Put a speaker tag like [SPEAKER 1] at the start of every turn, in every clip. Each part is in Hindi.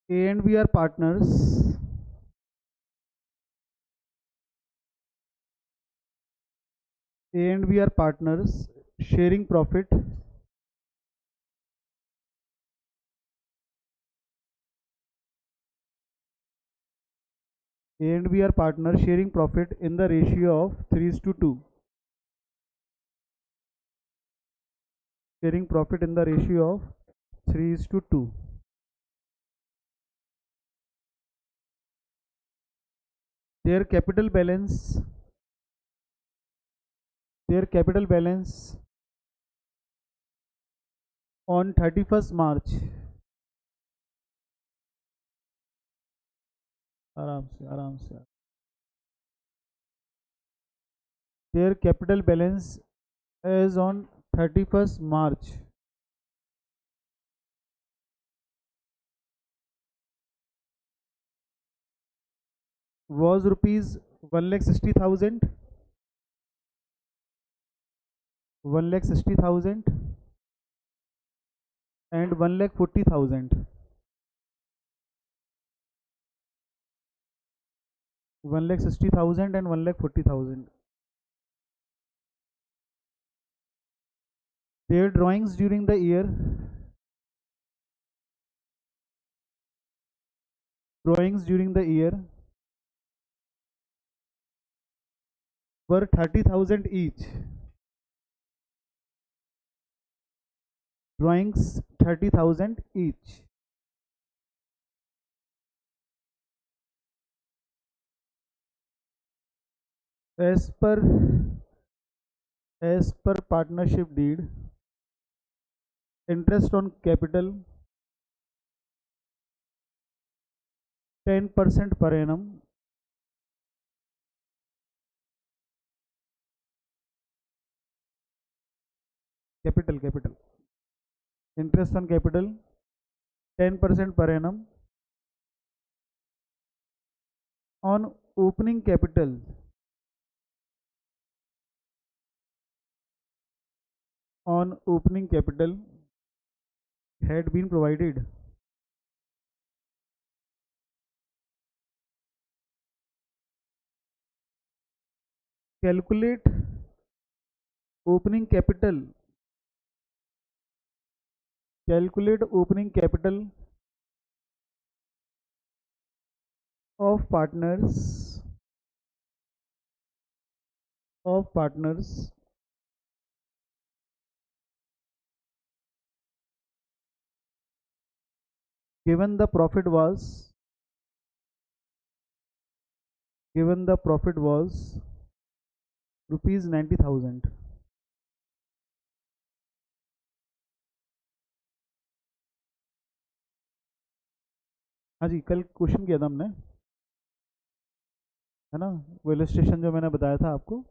[SPEAKER 1] A and B are partners. A and B are partners sharing profit. A and B are partners sharing profit in the ratio of 3:2. Sharing profit in the ratio of 3:2. Their capital balance, their capital balance on 31st March, आराम से आराम से, their capital balance as on 31st March was rupees 1,60,000, 1,60,000 and 1,40,000, 1,60,000 and 1,40,000. Their drawings during the year, drawings during the year were 30,000 each. Drawings 30,000 each. As per partnership deed, interest on capital 10% per annum, capital interest on capital 10% per annum on opening capital had been provided. Calculate opening capital, calculate opening capital of partners given the profit was rupees 90,000. हाँ जी, कल क्वेश्चन किया था हमने, है ना, वो इलस्ट्रेशन जो मैंने बताया था आपको,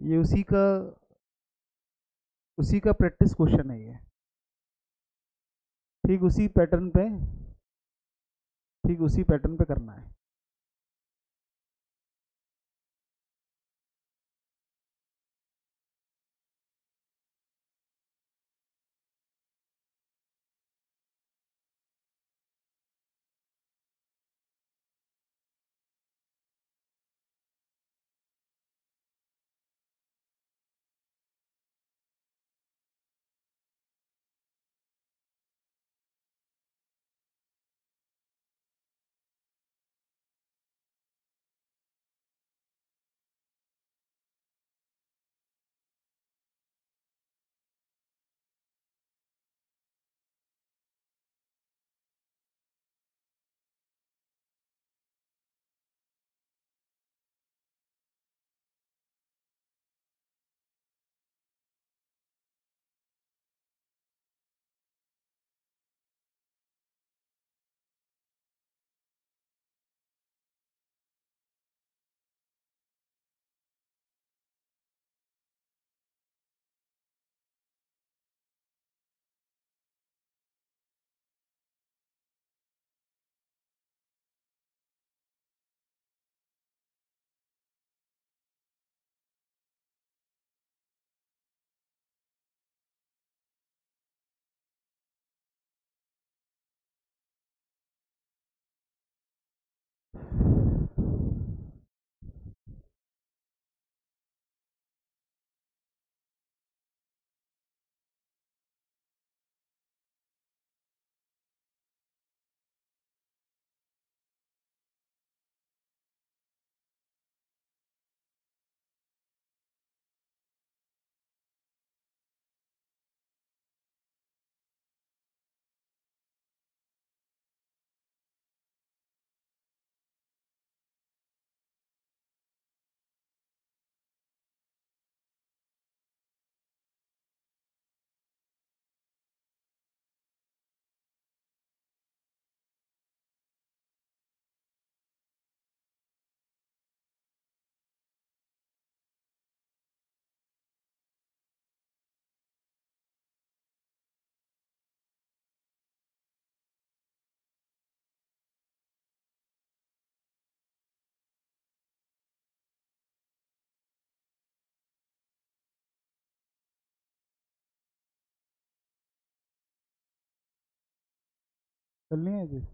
[SPEAKER 1] ये उसी का प्रैक्टिस क्वेश्चन है ये। ठीक उसी पैटर्न पे, ठीक उसी पैटर्न पे करना है। कल नहीं आए थे?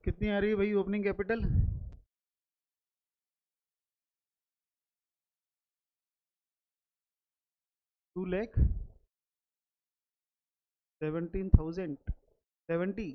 [SPEAKER 1] कितनी आ रही है भाई ओपनिंग कैपिटल? 2 लाख 17,000 70।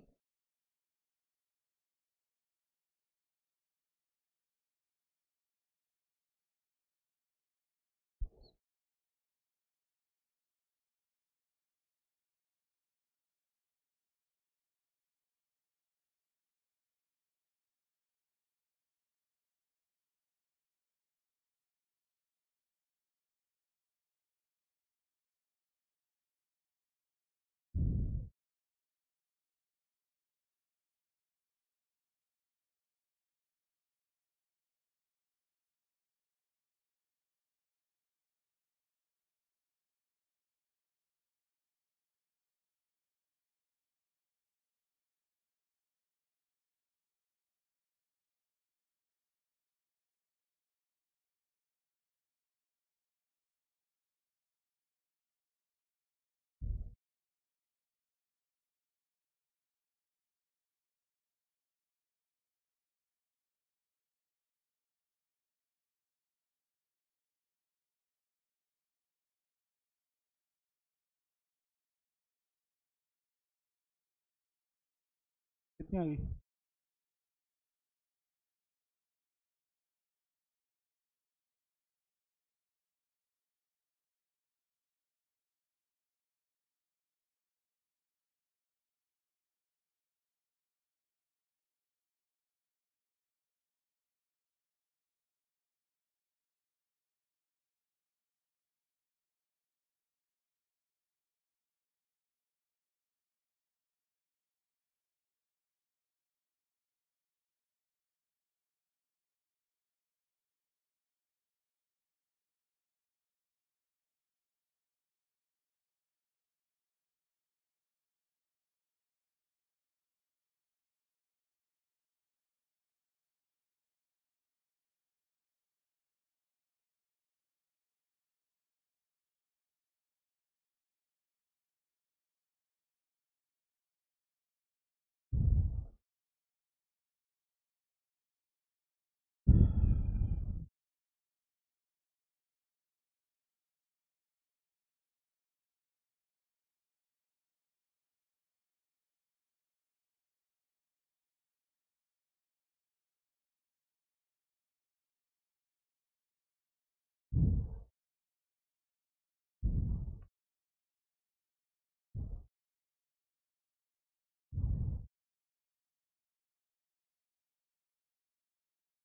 [SPEAKER 1] कितनी आ गई?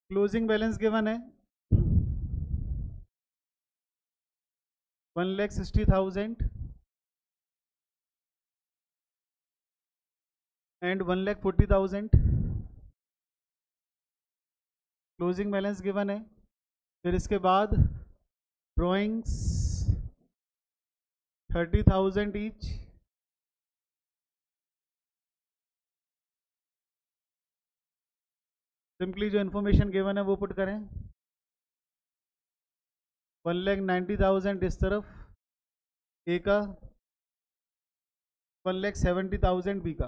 [SPEAKER 1] क्लोजिंग बैलेंस गिवन है 1,60,000 एंड 1,40,000। क्लोजिंग बैलेंस गिवन है। फिर इसके बाद ड्रॉइंग्स 30,000 ईच। सिंपली जो इन्फॉर्मेशन गिवन है वो पुट करें। 1,90,000 इस तरफ ए का, 1,70,000 बी का।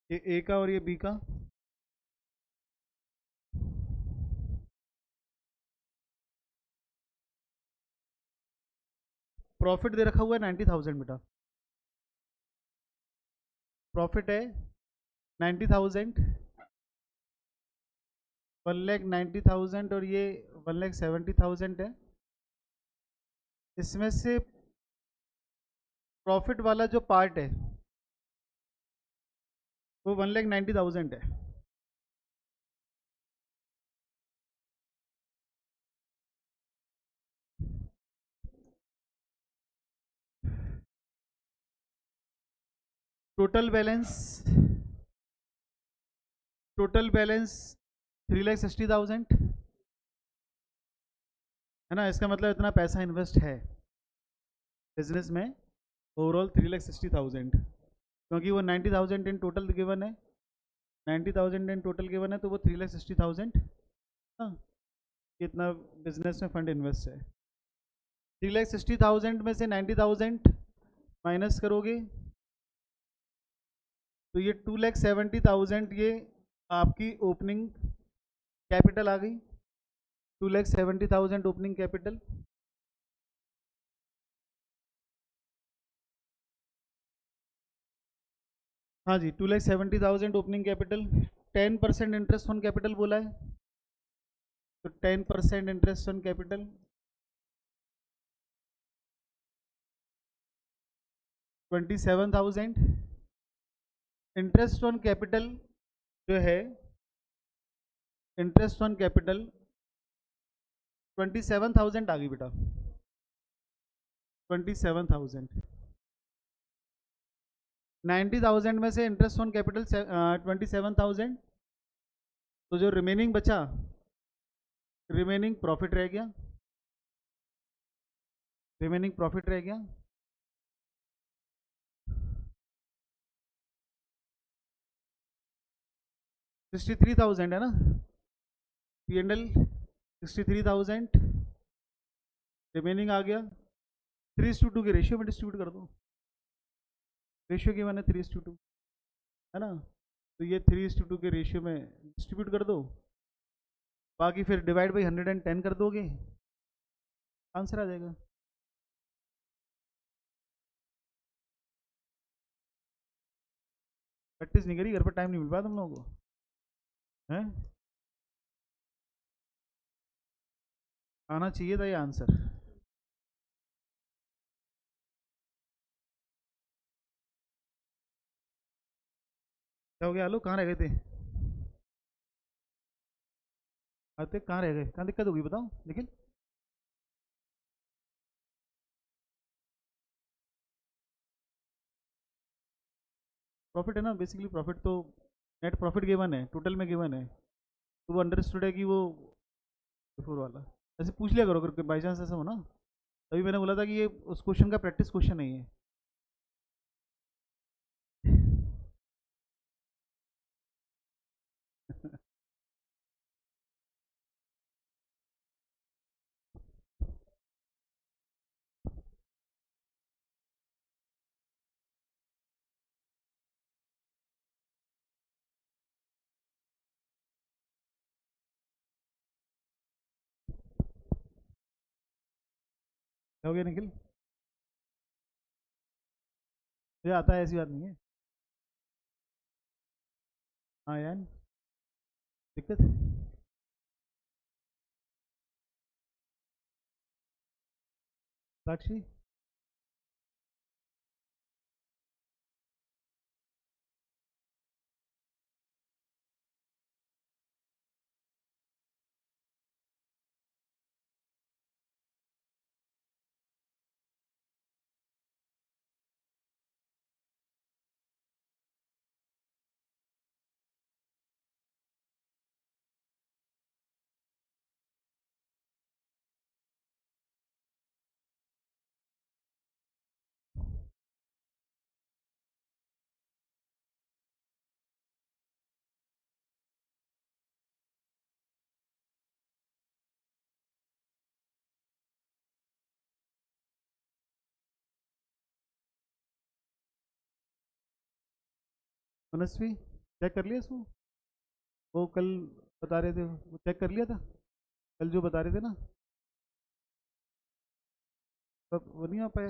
[SPEAKER 1] ये ए का और ये बी का। प्रॉफिट दे रखा हुआ है 90,000 बेटा। प्रॉफिट है 90,000, 1,90,000 और ये 1,70,000 है। इसमें से प्रॉफिट वाला जो पार्ट है वो 1,90,000 है। टोटल बैलेंस, टोटल बैलेंस 3,60,000 है ना। इसका मतलब इतना पैसा इन्वेस्ट है बिजनेस में, ओवरऑल 3,60,000, क्योंकि वो 90,000 इन टोटल गिवन है, 90,000 इन टोटल गिवन है, तो वो 3,60,000। हाँ, कितना बिजनेस में फंड इन्वेस्ट है। 3,60,000 में से 90,000 माइनस करोगे तो ये 2,70,000 ये आपकी ओपनिंग कैपिटल आ गई। 2,70,000 ओपनिंग कैपिटल। हाँ जी, 2,70,000 opening capital. 10% interest on capital बोला है, तो 10% interest on capital 27,000। Interest on capital जो है, इंटरेस्ट ऑन कैपिटल 27,000 आ गई बेटा। 27,000, 90,000 में से इंटरेस्ट ऑन कैपिटल 27,000, तो जो रिमेनिंग बचा, रिमेनिंग प्रॉफिट रह गया, रिमेनिंग प्रॉफिट रह गया। $63,000 है ना, P&L 63,000, रिमेनिंग आ गया। 3:2 के रेशियो में डिस्ट्रीब्यूट कर दो। रेशियो की मैंने 3:2 है ना, तो ये 3:2 के रेशियो में डिस्ट्रीब्यूट कर दो। बाकी फिर डिवाइड बाई 110 कर दोगे, आंसर आ जाएगा। प्रैक्टिस नहीं करी, घर पर टाइम नहीं मिल पाया तुम लोगों को, हैं? आना चाहिए था ये आंसर। क्या हो गया आलू, कहाँ रह गए थे? आते कहाँ रह गए, कहाँ दिक्कत होगी बताओ निखिल। प्रॉफिट है ना, बेसिकली प्रॉफिट तो नेट प्रॉफिट गिवन है, टोटल में गिवन है, तो वो अंडरस्टूड है कि वो बिफोर वाला। ऐसे पूछ लिया करो अगर बाई चांस ऐसा हो ना। तभी मैंने बोला था कि ये उस क्वेश्चन का प्रैक्टिस क्वेश्चन नहीं है। क्या हो गया निखिल? ये आता है, ऐसी बात नहीं है। हाँ यार, दिक्कत है। साक्षी, मनस्वी, चेक कर लिया इसको? वो कल बता रहे थे, वो चेक कर लिया था कल जो बता रहे थे ना, तब वो नहीं आ पाया।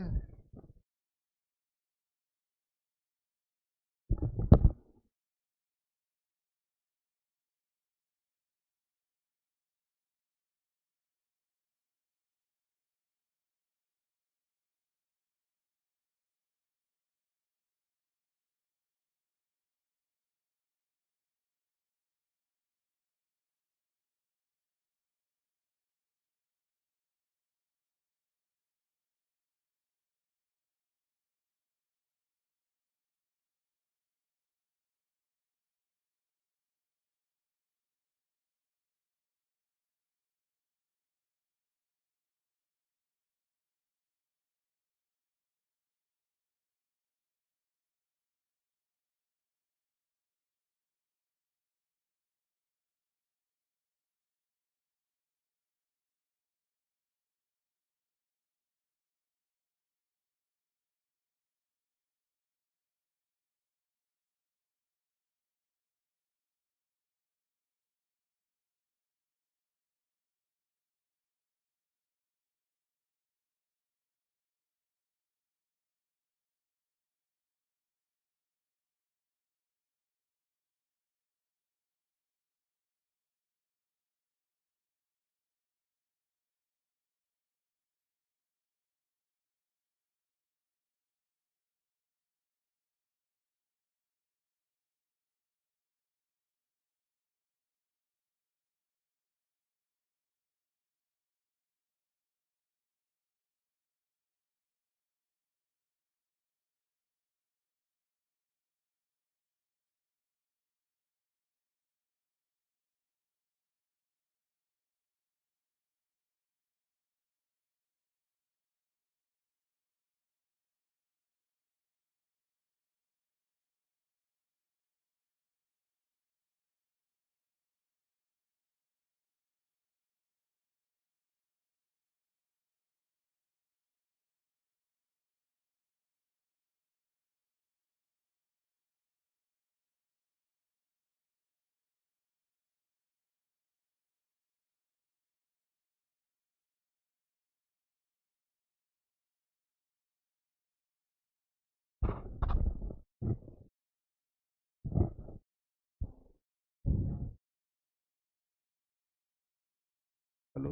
[SPEAKER 1] हेलो।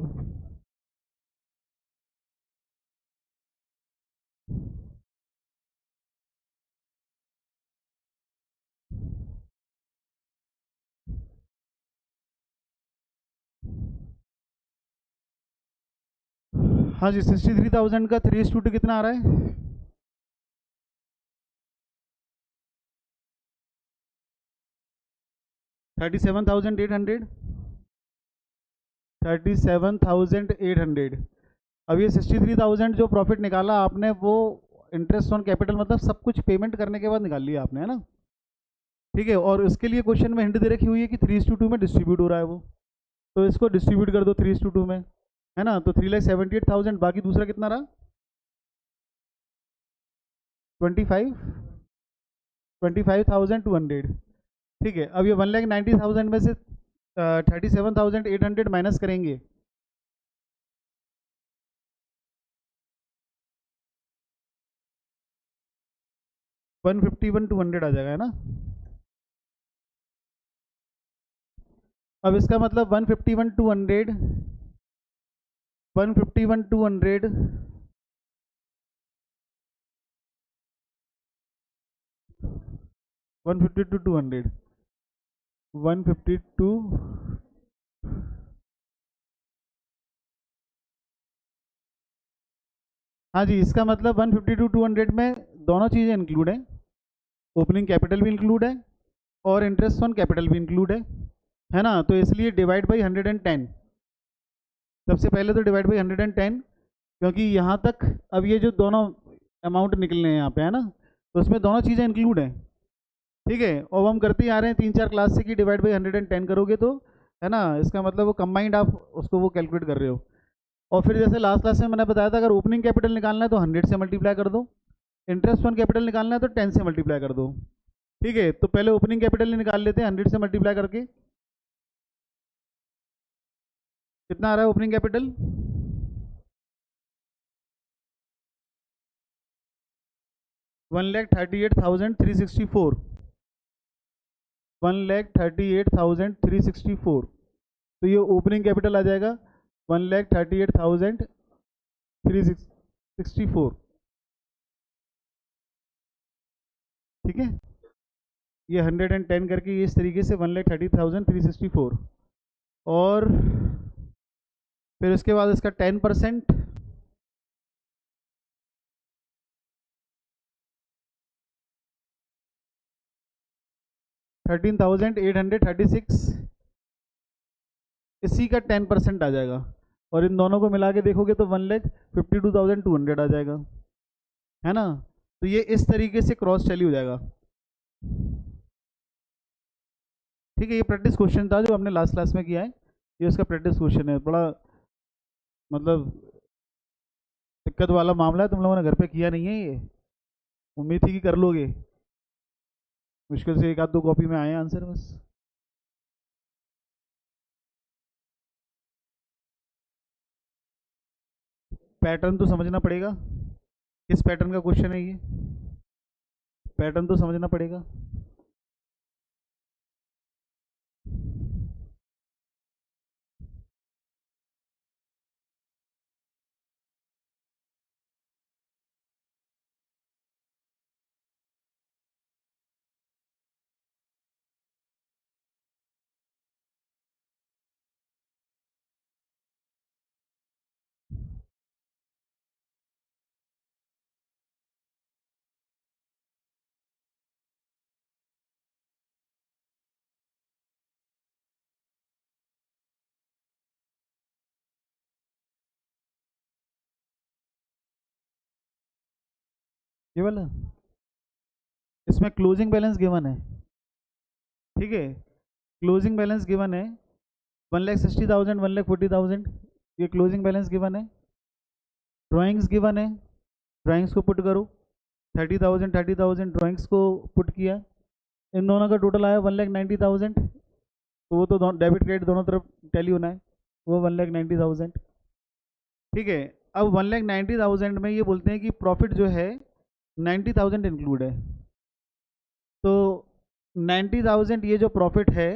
[SPEAKER 1] हाँ जी, 63,000 का 3:2 कितना आ रहा है? 37,800। 37,800। अब ये 63,000 जो प्रॉफिट निकाला आपने, वो इंटरेस्ट ऑन कैपिटल मतलब सब कुछ पेमेंट करने के बाद निकाल लिया आपने, है ना? ठीक है, और इसके लिए क्वेश्चन में हिंट दे रखी हुई है कि 3:2 में डिस्ट्रीब्यूट हो रहा है वो, तो इसको डिस्ट्रीब्यूट कर दो 3:2 में, है ना? तो 3,78,000, बाकी दूसरा कितना रहा? 25 25,200। ठीक है, अब ये 1,90,000 में से 37,800 माइनस करेंगे, 151,200 आ जाएगा, है ना? अब इसका मतलब 151,200, 151,200, 152,200, 152। हाँ जी, इसका मतलब 152,200 में दोनों चीज़ें इंक्लूड हैं, ओपनिंग कैपिटल भी इंक्लूड है और इंटरेस्ट ऑन कैपिटल भी इंक्लूड है ना? तो इसलिए डिवाइड बाई 110, सबसे पहले तो डिवाइड बाई 110, क्योंकि यहाँ तक अब ये जो दोनों अमाउंट निकलने हैं यहाँ पे, है ना, तो उसमें दोनों चीज़ें इंक्लूड हैं। ठीक है, और हम करते ही आ रहे हैं 3-4 क्लास से कि डिवाइड बाई 110 करोगे तो, है ना, इसका मतलब वो कंबाइंड आप उसको वो कैलकुलेट कर रहे हो। और फिर जैसे लास्ट क्लास में मैंने बताया था, अगर ओपनिंग कैपिटल निकालना है तो 100 से मल्टीप्लाई कर दो, इंटरेस्ट ऑन कैपिटल निकालना है तो 10 से मल्टीप्लाई कर दो। ठीक है, तो पहले ओपनिंग कैपिटल निकाल लेते हैं 100 से मल्टीप्लाई करके। कितना आ रहा है ओपनिंग कैपिटल? 1,38,364। 1,38,364। तो ये ओपनिंग कैपिटल आ जाएगा 1,38,364। ठीक है, ये 110 करके ये इस तरीके से 1,30,364। और फिर उसके बाद इसका 10%, $13,836, इसी का 10% आ जाएगा। और इन दोनों को मिला के देखोगे तो 1,52,200 आ जाएगा, है ना। तो ये इस तरीके से क्रॉस टैली हो जाएगा। ठीक है, ये प्रैक्टिस क्वेश्चन था जो हमने लास्ट क्लास में किया है, ये उसका प्रैक्टिस क्वेश्चन है। बड़ा मतलब दिक्कत वाला मामला है, तुम लोगों ने घर पे किया नहीं है ये, उम्मीद थी कि कर लोगे। मुश्किल से एक आध दो कॉपी में आए आंसर बस। पैटर्न तो समझना पड़ेगा, किस पैटर्न का क्वेश्चन है ये, पैटर्न तो समझना पड़ेगा। ये वाला, इसमें क्लोजिंग बैलेंस गिवन है। ठीक है, क्लोजिंग बैलेंस गिवन है 1,60,000, 1,40,000, ये क्लोजिंग बैलेंस गिवन है। ड्राइंग्स गिवन है, ड्राइंग्स को पुट करो, 30,000 30,000 ड्राइंग्स को पुट किया, इन दोनों का टोटल आया 1,90,000। तो वो तो डेबिट क्रेडिट दोनों तरफ टैली होना है, वो 1,90,000। ठीक है, अब 1,90,000 में ये बोलते हैं कि प्रॉफिट जो है 90,000 इंक्लूड है। तो 90,000 ये जो प्रॉफिट है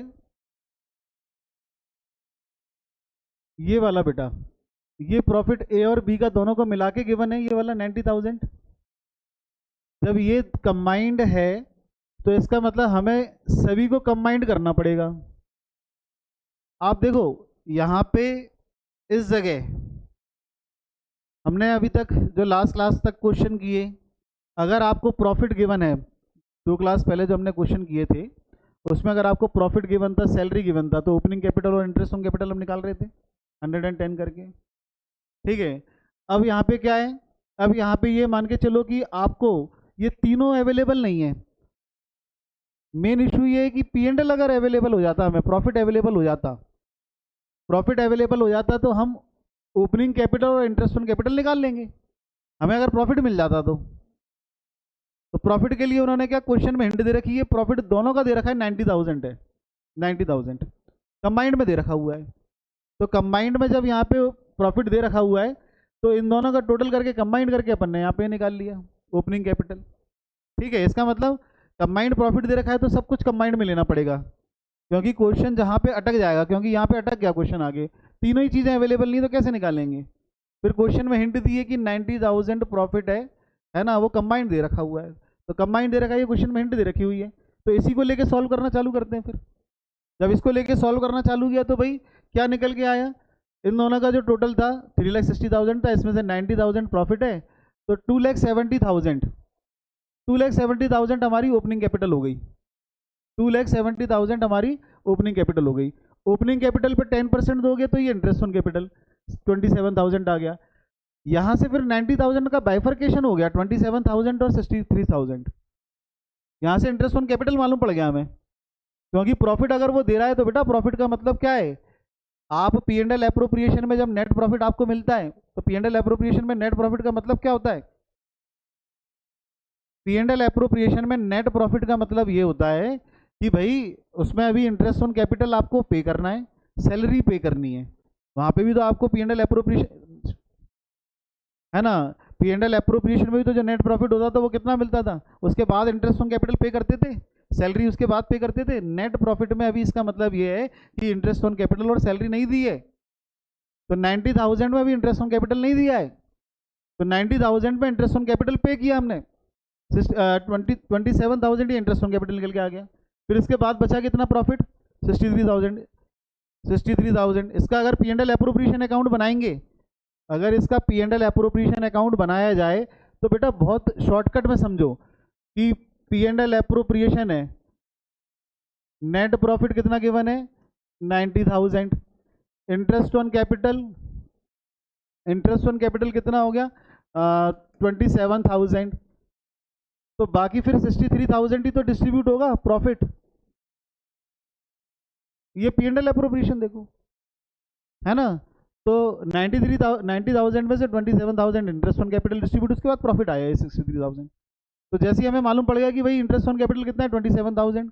[SPEAKER 1] ये वाला बेटा, ये प्रॉफिट ए और बी का दोनों को मिला के गिवन है, ये वाला 90,000। जब ये कंबाइंड है तो इसका मतलब हमें सभी को कंबाइंड करना पड़ेगा। आप देखो यहाँ पे इस जगह हमने अभी तक जो लास्ट क्लास तक क्वेश्चन किए, अगर आपको प्रॉफिट गिवन है, 2 क्लास पहले जो हमने क्वेश्चन किए थे उसमें अगर आपको प्रॉफिट गिवन था, सैलरी गिवन था, तो ओपनिंग कैपिटल और इंटरेस्ट ऑन कैपिटल हम निकाल रहे थे 110 करके। ठीक है, अब यहाँ पे क्या है, अब यहाँ पे ये मान के चलो कि आपको ये तीनों अवेलेबल नहीं है। मेन इशू ये है कि P&L अगर अवेलेबल हो जाता, हमें प्रॉफिट अवेलेबल हो जाता, प्रॉफिट अवेलेबल हो जाता तो हम ओपनिंग कैपिटल और इंटरेस्ट ऑन कैपिटल निकाल लेंगे, हमें अगर प्रॉफिट मिल जाता तो प्रॉफिट के लिए उन्होंने क्या क्वेश्चन में हिंट दे रखी है, प्रॉफिट दोनों का दे रखा है 90,000 है, 90,000 कंबाइंड में दे रखा हुआ है। तो कंबाइंड में जब यहाँ पे प्रॉफिट दे रखा हुआ है तो इन दोनों का टोटल करके कंबाइंड करके अपन ने यहाँ पे निकाल लिया ओपनिंग कैपिटल। ठीक है, इसका मतलब कंबाइंड प्रॉफिट दे रखा है तो सब कुछ कंबाइंड में लेना पड़ेगा, क्योंकि क्वेश्चन जहाँ पे अटक जाएगा, क्योंकि यहाँ पे अटक गया क्वेश्चन, आगे तीनों ही चीज़ें अवेलेबल नहीं तो कैसे निकालेंगे। फिर क्वेश्चन में हिंट दी है कि 90,000 प्रॉफिट है ना, वो कंबाइंड दे रखा हुआ है, तो कंबाइंड दे रखा है, ये क्वेश्चन में हिंट दे रखी हुई है। तो इसी को लेके सॉल्व करना चालू करते हैं। फिर जब इसको लेके सॉल्व करना चालू किया तो भाई क्या निकल के आया, इन दोनों का जो टोटल था 3,60,000 था, इसमें से 90,000 प्रॉफिट है, तो 2,70,000, 2,70,000 हमारी ओपनिंग कैपिटल हो गई, 2,70,000 हमारी ओपनिंग कैपिटल हो गई। ओपनिंग कैपिटल पे 10% दोगे तो ये इंटरेस्ट ऑन कैपिटल 27,000 आ गया। यहाँ से फिर 90,000 का बाइफर्केशन हो गया, 27,000 और 63,000। यहाँ से इंटरेस्ट ऑन कैपिटल मालूम पड़ गया हमें, क्योंकि प्रॉफिट अगर वो दे रहा है तो बेटा प्रॉफिट का मतलब क्या है, आप P&L एप्रोप्रिएशन में जब नेट प्रॉफिट आपको मिलता है तो P&L एप्रोप्रिएशन में नेट प्रॉफिट का मतलब क्या होता है, P&L एप्रोप्रिएशन में नेट प्रॉफिट का मतलब ये होता है कि भाई उसमें अभी इंटरेस्ट ऑन कैपिटल आपको पे करना है, सैलरी पे करनी है, वहाँ पे भी तो आपको P&L एप्रोप्रिएशन है ना। P&L एप्रोप्रिएशन में भी तो जो नेट प्रॉफिट होता था वो कितना मिलता था, उसके बाद इंटरेस्ट ऑन कैपिटल पे करते थे, सैलरी उसके बाद पे करते थे। नेट प्रॉफिट में अभी इसका मतलब ये है कि इंटरेस्ट ऑन कैपिटल और सैलरी नहीं दी है, तो 90,000 में अभी इंटरेस्ट ऑन कैपिटल नहीं दिया है, तो 90,000 में इंटरेस्ट ऑन कैपिटल पे किया हमने, 27,000 ही इंटरेस्ट ऑन कैपिटल निकल के आ गया। फिर इसके बाद बचा कितना प्रॉफिट, 63,000। 63,000 इसका अगर P&L एप्रोप्रिएशन अकाउंट बनाएंगे, अगर इसका P&L एप्रोप्रिएशन अकाउंट बनाया जाए तो बेटा बहुत शॉर्टकट में समझो कि P&L एप्रोप्रिएशन है, नेट प्रॉफिट कितना गिवन है 90,000, interest on capital, interest on capital कितना हो गया 27,000, तो बाकी फिर 63,000 ही तो डिस्ट्रीब्यूट होगा प्रॉफिट। ये P&L एप्रोप्रिएशन देखो, है ना। तो 90,000 में से 27,000 इंटरेस्ट ऑन कैपिटल डिस्ट्रीब्यूट, उसके बाद प्रॉफिट आया है 63,000। तो जैसे ही हमें मालूम पड़ गया कि भाई इंटरेस्ट ऑन कैपिटल कितना है 27,000,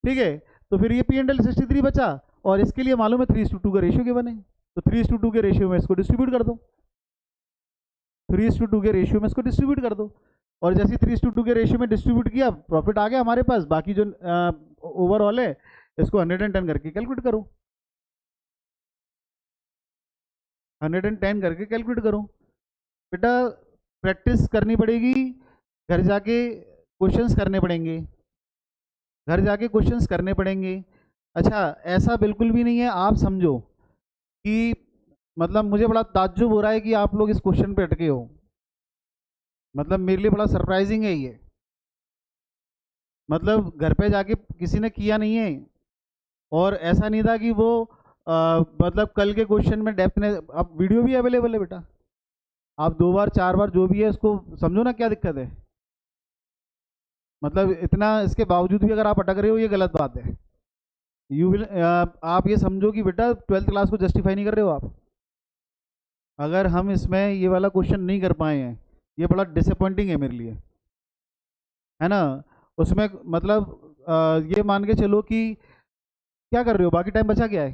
[SPEAKER 1] ठीक है, तो फिर ये P&L 63 बचा, और इसके लिए मालूम है 3:2 का रेशियो के बने, तो 3:2 के रेशियो में इसको डिस्ट्रीब्यूट कर दो, 3:2 के रेशियो में इसको डिस्ट्रीब्यूट कर दो, और जैसे 3:2 के रेशियो में डिस्ट्रीब्यूट किया प्रॉफिट आ गया हमारे पास। बाकी जो ओवरऑल है इसको 110 करके कैलकुलेट करो, 110 करके कैलकुलेट करो। बेटा प्रैक्टिस करनी पड़ेगी, घर जाके क्वेश्चंस करने पड़ेंगे, घर जाके क्वेश्चंस करने पड़ेंगे। अच्छा ऐसा बिल्कुल भी नहीं है, आप समझो कि मतलब मुझे बड़ा ताज्जुब हो रहा है कि आप लोग इस क्वेश्चन पे अटके हो, मतलब मेरे लिए बड़ा सरप्राइजिंग है ये, मतलब घर पे जाके किसी ने किया नहीं है, और ऐसा नहीं था कि वो मतलब कल के क्वेश्चन में डेप्थ ने, अब वीडियो भी अवेलेबल है बेटा, आप 2 बार 4 बार जो भी है उसको समझो ना क्या दिक्कत है, मतलब इतना इसके बावजूद भी अगर आप अटक रहे हो ये गलत बात है। यू विल आप ये समझो कि बेटा 12th क्लास को जस्टिफाई नहीं कर रहे हो आप, अगर हम इसमें ये वाला क्वेश्चन नहीं कर पाए हैं ये बड़ा डिसअपॉइंटिंग है मेरे लिए, है ना। उसमें मतलब ये मान के चलो कि क्या कर रहे हो, बाकी टाइम बचा क्या है,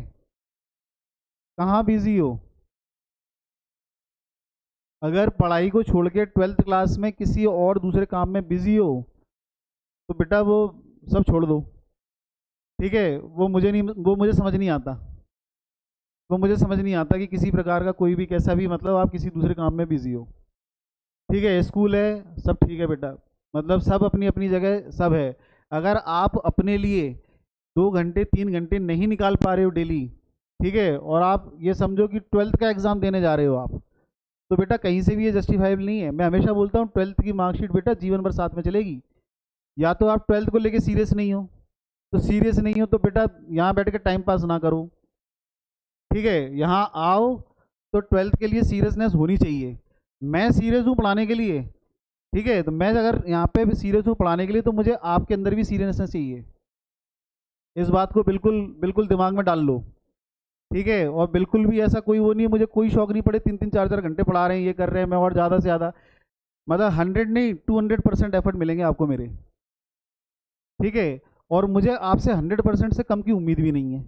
[SPEAKER 1] कहाँ बिजी हो। अगर पढ़ाई को छोड़ के 12th क्लास में किसी और दूसरे काम में बिजी हो तो बेटा वो सब छोड़ दो, ठीक है। वो मुझे समझ नहीं आता, वो मुझे समझ नहीं आता कि किसी प्रकार का कोई भी कैसा भी मतलब आप किसी दूसरे काम में बिजी हो, ठीक है। स्कूल है सब ठीक है बेटा, मतलब सब अपनी अपनी जगह सब है। अगर आप अपने लिए 2 घंटे 3 घंटे नहीं निकाल पा रहे हो डेली, ठीक है, और आप ये समझो कि 12th का एग्ज़ाम देने जा रहे हो आप, तो बेटा कहीं से भी ये जस्टिफाइबल नहीं है। मैं हमेशा बोलता हूँ 12th की मार्कशीट बेटा जीवन भर साथ में चलेगी। या तो आप 12th को लेके सीरियस नहीं हो, तो सीरियस नहीं हो तो बेटा यहाँ बैठ के टाइम पास ना करो, ठीक है। यहाँ आओ तो 12th के लिए सीरियसनेस होनी चाहिए। मैं सीरियस हूँ पढ़ाने के लिए, ठीक है, तो मैं अगर यहाँ पे भी सीरियस हूँ पढ़ाने के लिए तो मुझे आपके अंदर भी सीरियसनेस चाहिए। इस बात को बिल्कुल बिल्कुल दिमाग में डाल लो, ठीक है। और बिल्कुल भी ऐसा कोई वो नहीं है, मुझे कोई शौक नहीं पड़े 3-3 4-4 घंटे पढ़ा रहे हैं ये कर रहे हैं मैं, और ज़्यादा से ज़्यादा मतलब 100 नहीं 200% एफर्ट मिलेंगे आपको मेरे, ठीक है। और मुझे आपसे 100% से कम की उम्मीद भी नहीं है,